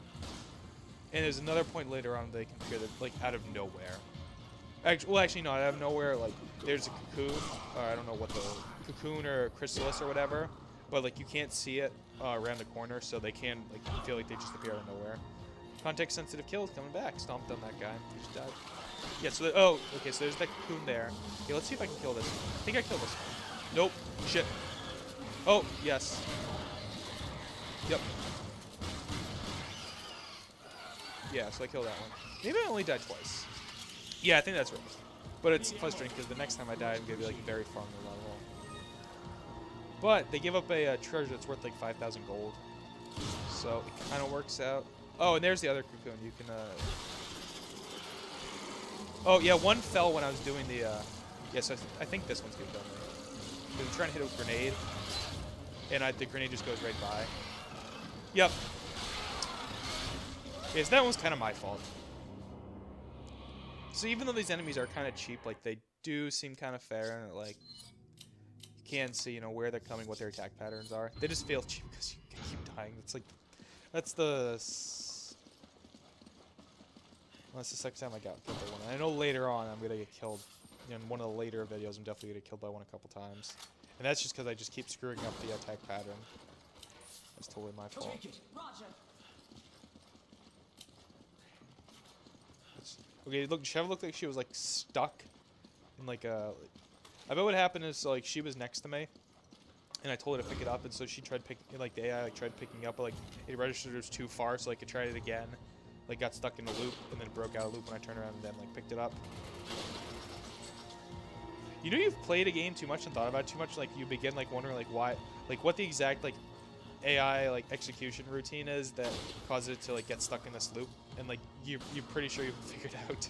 And there's another point later on they can appear that, like, out of nowhere. Actually, not out of nowhere. Like, there's a cocoon, or I don't know what the cocoon or chrysalis or whatever, but like you can't see it around the corner, so they can like feel like they just appear out of nowhere. Context-sensitive kills coming back. Stomped on that guy. He just died. Yeah. So oh, okay. So there's that cocoon there. Okay, let's see if I can kill this one. I think I killed this one. Nope. Shit. Oh yes. Yep. Yeah, so I killed that one. Maybe I only died twice. Yeah, I think that's right. But it's frustrating because the next time I die, I'm going to be like very far on the level. But they give up a treasure that's worth like 5,000 gold. So it kind of works out. Oh, and there's the other cocoon. You can, Oh, yeah, one fell when I was doing the, Yeah, so I think this one's going to kill me. Because I'm trying to hit it with a grenade. And the grenade just goes right by. Yep. Okay, so that one's kind of my fault. So even though these enemies are kind of cheap, like, they do seem kind of fair, and, like, you can see, you know, where they're coming, what their attack patterns are. They just feel cheap because you keep dying. It's like, that's the... Well, that's the second time I got killed by one. I know later on I'm going to get killed. You know, in one of the later videos, I'm definitely going to get killed by one a couple times. And that's just because I just keep screwing up the attack pattern. That's totally my fault. Okay, look, Sheva looked like she was, like, stuck in, like, a... I bet what happened is, like, she was next to me, and I told her to pick it up, and so she tried picking... Like, the AI, like, tried picking up, but, like, it registered it was too far, so, like, it tried it again. Like, got stuck in a loop, and then broke out of loop when I turned around and then, like, picked it up. You know you've played a game too much and thought about it too much? Like, you begin, like, wondering, like, why... Like, what the exact, like, AI, like, execution routine is that causes it to, like, get stuck in this loop. And, like, you're pretty sure you've figured out.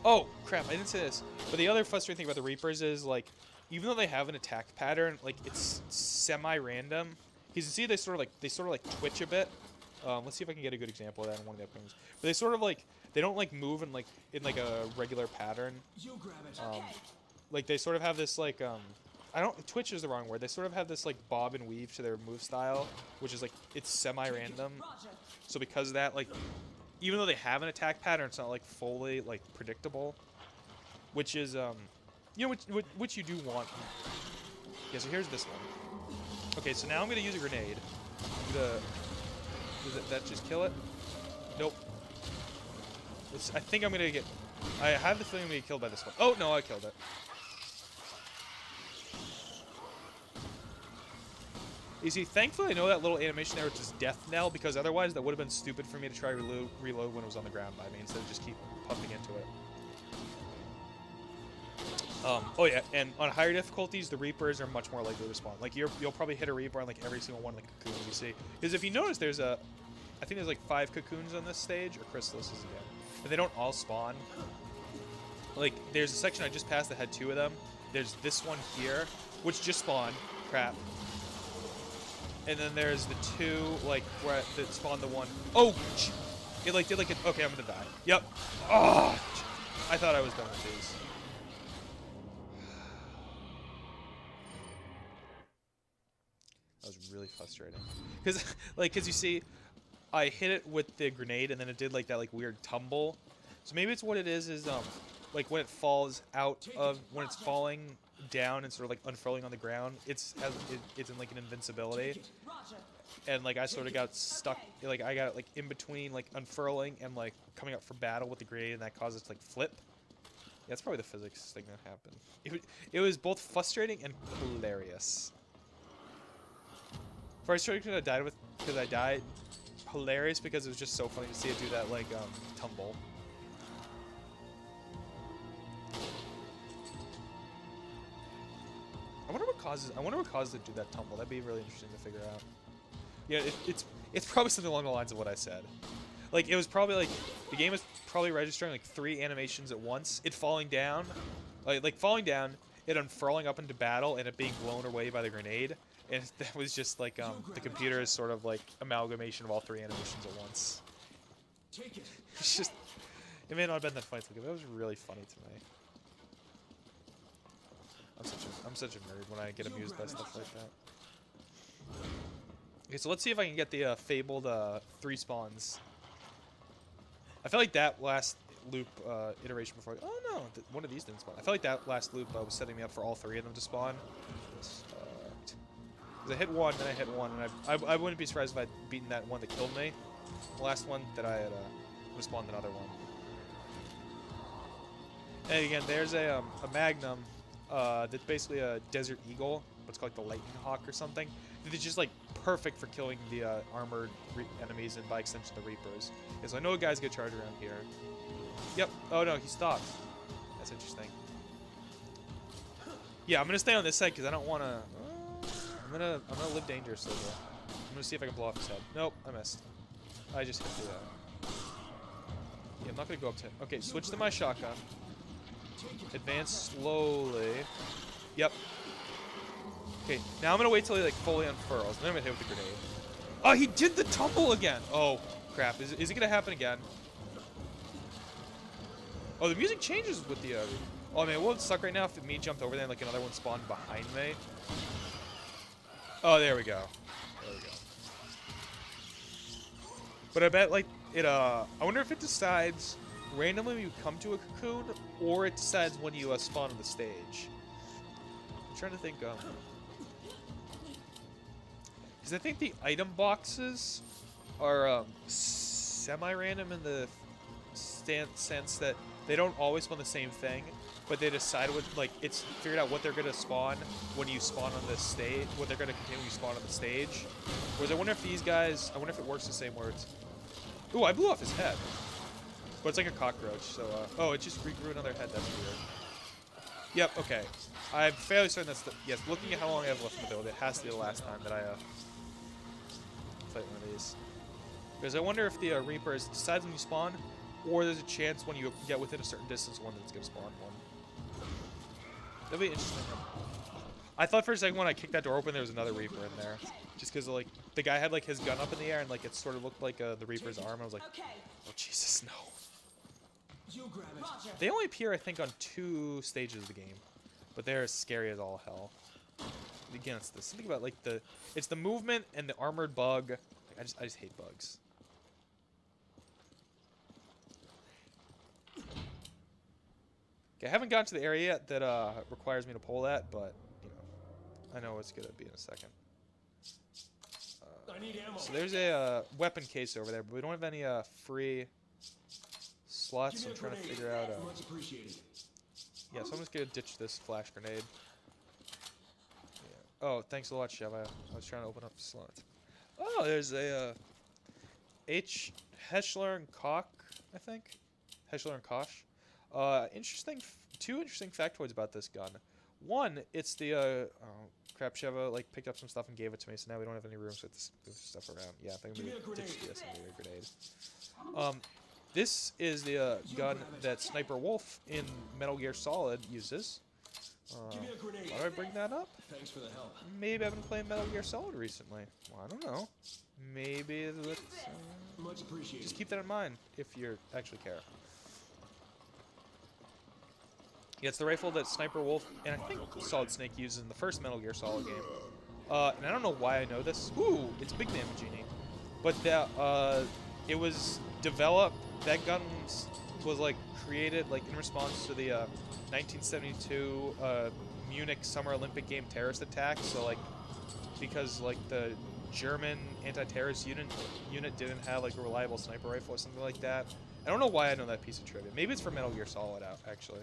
Oh, crap, I didn't say this. But the other frustrating thing about the Reapers is, like, even though they have an attack pattern, like, it's semi-random. You can see they sort of like twitch a bit. Let's see if I can get a good example of that in one of the upcomings. But they sort of, like, they don't, like, move in, like, a regular pattern. You grab it. Like, they sort of have this, like, Twitch is the wrong word. They sort of have this, like, bob and weave to their move style, which is, like, it's semi-random. So because of that, like, even though they have an attack pattern, it's not, like, fully, like, predictable. Which is, you know, which you do want. Yeah, so here's this one. Okay, so now I'm going to use a grenade. Does that just kill it? Nope. I think I'm going to get... I have the feeling I'm going to get killed by this one. Oh, no, I killed it. You see, thankfully I know that little animation there, which is death knell, because otherwise that would have been stupid for me to try to reload when it was on the ground by me, instead of just keep pumping into it. Oh yeah, and on higher difficulties, the Reapers are much more likely to spawn. Like, you'll probably hit a Reaper on, like, every single one of the cocoons you see. Because if you notice, I think there's, like, 5 cocoons on this stage, or chrysalises again. And they don't all spawn. Like, there's a section I just passed that had 2 of them. There's this one here, which just spawned. Crap. And then there's the 2, like, where that spawned the one. Oh! It, like, did, like, okay, I'm gonna die. Yep. Oh! I thought I was done with these. That was really frustrating. Because you see, I hit it with the grenade, and then it did, like, that, like, weird tumble. So maybe it's what it is, like, when it falls out of, when it's falling down and sort of, like, unfurling on the ground, it's in, like, an invincibility. And, like, I sort of got stuck, like, I got, like, in between, like, unfurling and, like, coming up for battle with the grenade, and that caused it to, like, flip. Yeah, that's probably the physics thing that happened. It was both frustrating and hilarious. Frustrating because I died. Hilarious because it was just so funny to see it do that, like, tumble. I wonder what causes it to do that tumble. That'd be really interesting to figure out. Yeah, it's probably something along the lines of what I said. Like, it was probably, like, the game is probably registering, like, 3 animations at once. It falling down, like falling down, it unfurling up into battle, and it being blown away by the grenade. And that was just, like, the computer is sort of, like, amalgamation of all 3 animations at once. It's just, it may not have been that funny to look at, but it was really funny to me. I'm such a nerd when I get amused by stuff like that. Okay, so let's see if I can get the fabled 3 spawns. I feel like that last loop iteration before. Oh no, one of these didn't spawn. I felt like that last loop was setting me up for all 3 of them to spawn. Because I hit one, then I hit one, and I wouldn't be surprised if I'd beaten that one that killed me. The last one that I had respawned another one. And again, there's a Magnum that's basically a Desert Eagle. What's called like the Lightning Hawk or something. It's just like perfect for killing the armored enemies and by extension the Reapers. Okay, so I know a guy's gonna charge around here. Yep. Oh no, he stopped. That's interesting. Yeah, I'm gonna stay on this side because I don't want to. I'm gonna live dangerously here. I'm gonna see if I can blow off his head. Nope, I missed. I just hit the. Yeah, I'm not gonna go up to him. Okay, switch to my shotgun. Advance slowly. Yep. Okay, now I'm gonna wait till he like fully unfurls. Then I'm gonna hit with the grenade. Oh, he did the tumble again. Oh crap! Is it gonna happen again? Oh, the music changes with the. Oh man, what would suck right now if me jumped over there and like another one spawned behind me? Oh, there we go. There we go. But I bet like it. I wonder if it decides randomly when you come to a cocoon, or it decides when you spawn on the stage. I'm trying to think. Because I think the item boxes are semi-random in the sense that they don't always spawn the same thing, but they decide what, like, it's figured out what they're going to spawn when you spawn on the stage, what they're going to continue when you spawn on the stage. Whereas I wonder if these guys, I wonder if it works the same words. Ooh, I blew off his head. But it's like a cockroach, so, oh, it just regrew another head, that's weird. Yep, okay. I'm fairly certain that's the, yes, looking at how long I have left in the build, it has to be the last time that I, fight one of these. Because I wonder if the Reapers decides when you spawn, or there's a chance when you get within a certain distance one that's going to spawn one. That'd be interesting. I thought for a second when I kicked that door open there was another Reaper in there. Just because like the guy had like his gun up in the air and like it sort of looked like the Reaper's arm. I was like, oh Jesus, no. They only appear I think on 2 stages of the game. But they're as scary as all hell. Again, it's this. Think about like it's the movement and the armored bug. Like, I just hate bugs. Okay, I haven't gotten to the area yet that requires me to pull that, but you know, I know it's gonna be in a second. I need ammo. So there's a weapon case over there, but we don't have any free slots. So I'm trying to figure out. Much appreciated. Yeah, so I'm just gonna ditch this flash grenade. Yeah. Oh, thanks a lot, Chev. I was trying to open up the slots. Oh, there's a Heschler and Koch, I think. Heschler and Koch. Interesting. 2 interesting factoids about this gun. One, it's the oh crap, Sheva like picked up some stuff and gave it to me, so now we don't have any room to move stuff around. Yeah, I think I'm gonna ditch this and give me a grenade. This is the gun that Sniper Wolf in Metal Gear Solid uses. Why do I bring that up? Thanks for the help. Maybe I've been playing Metal Gear Solid recently. Well, I don't know. Maybe let's Much appreciated. just keep that in mind if you actually care. Yeah, it's the rifle that Sniper Wolf and I think Solid Snake uses in the first Metal Gear Solid game. And I don't know why I know this. Ooh, it's Big Damage Genie. But that it was developed. That gun was like created like in response to the 1972 Munich Summer Olympic Game terrorist attack. So like because like the German anti-terrorist unit didn't have like a reliable sniper rifle or something like that. I don't know why I know that piece of trivia. Maybe it's for Metal Gear Solid out actually.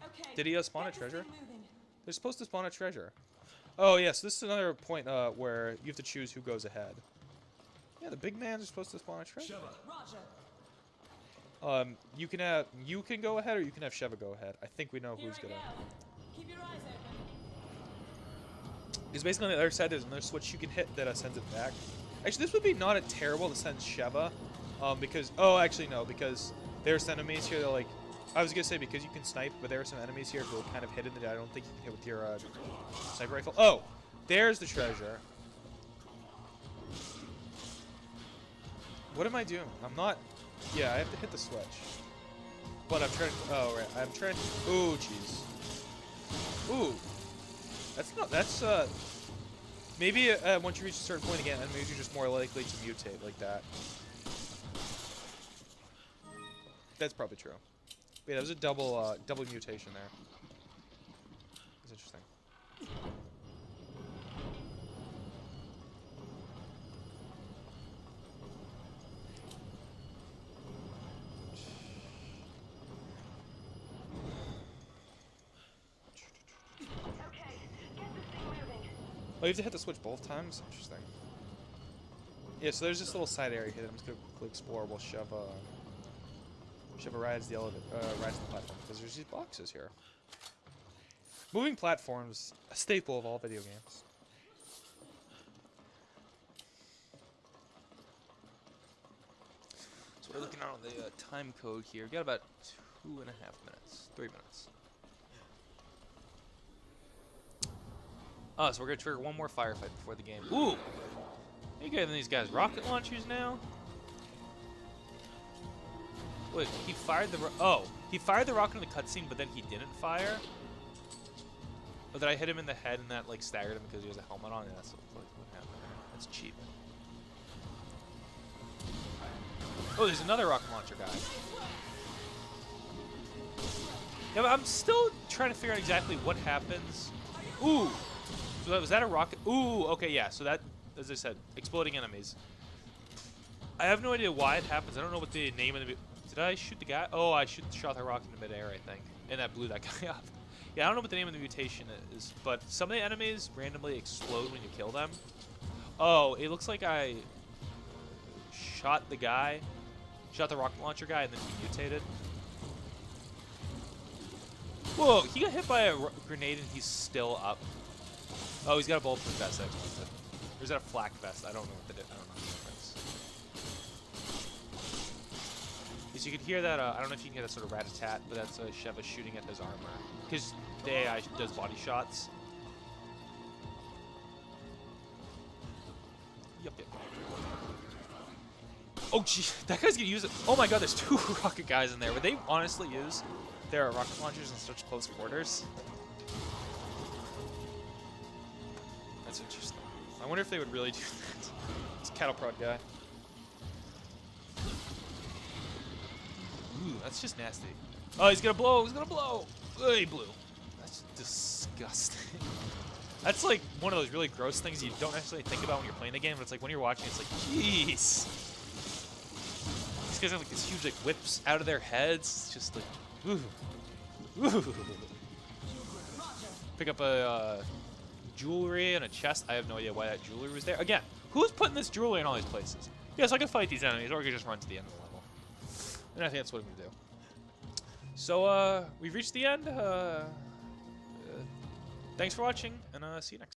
Okay, Did he spawn a treasure? They're supposed to spawn a treasure. Oh yes, this is another point where you have to choose who goes ahead. Yeah, the big man is supposed to spawn a treasure. Roger. You can go ahead, or you can have Sheva go ahead. I think we know who's gonna. Keep your eyes open. Because basically on the other side, there's another switch you can hit that sends it back. Actually, this would be not a terrible to send Sheva, because actually no, because there's enemies here that like. I was gonna say because you can snipe, but there are some enemies here who are kind of hidden that I don't think you can hit with your sniper rifle. Oh, there's the treasure. What am I doing? I'm not. Yeah, I have to hit the switch. But I'm trying. Oh right, I'm trying. Oh jeez. Ooh. That's not. That's maybe once you reach a certain point again, enemies are just more likely to mutate like that. That's probably true. Wait, that was a double mutation there. That's interesting. Oh, you have to hit the switch both times? Interesting. Yeah, so there's this little side area here that I'm just gonna quickly explore. We'll shove a ride to the elevator, ride to the platform, because there's these boxes here. Moving platforms, a staple of all video games. So we're looking on the time code here. We got about 2.5 minutes, 3 minutes. Oh, so we're gonna trigger one more firefight before the game. Ooh! You giving these guys rocket launchers now? Wait, he fired the he fired the rocket in the cutscene, but then he didn't fire? Oh, did I hit him in the head and that like staggered him because he has a helmet on? Yeah, that's what happened there. That's cheap. Oh, there's another rocket launcher guy. Yeah, but I'm still trying to figure out exactly what happens. Ooh! So was that a rocket? Ooh, okay, yeah. So that, as I said, exploding enemies. I have no idea why it happens. I don't know what the name of the... Did I shoot the guy? Oh, I shot the rocket in midair, I think. And that blew that guy up. Yeah, I don't know what the name of the mutation is, but some of the enemies randomly explode when you kill them. Oh, it looks like I shot the guy, shot the rocket launcher guy, and then he mutated. Whoa, he got hit by a grenade and he's still up. Oh, he's got a bulletproof vest. Or is that a flak vest? I don't know what I don't know the difference. Because you can hear that, I don't know if you can hear that sort of rat-a-tat, but that's Sheva shooting at his armor. Because the AI does body shots. Yep. Oh, gee, that guy's gonna use it. Oh my god, there's 2 rocket guys in there. Would they honestly use their rocket launchers in such close quarters? That's interesting. I wonder if they would really do that. It's a cattle prod guy. Ooh, that's just nasty. Oh, he's gonna blow! He's gonna blow! Oh, he blew. That's disgusting. That's like one of those really gross things you don't necessarily think about when you're playing the game, but it's like when you're watching, it's like, jeez. These guys have like these huge like whips out of their heads. It's just like, ooh. Ooh. Pick up a jewelry and a chest. I have no idea why that jewelry was there. Again, who's putting this jewelry in all these places? Yes, I can fight these enemies, or I can just run to the end of the level. And I think that's what I'm gonna do. So, we've reached the end. Thanks for watching, and see you next time.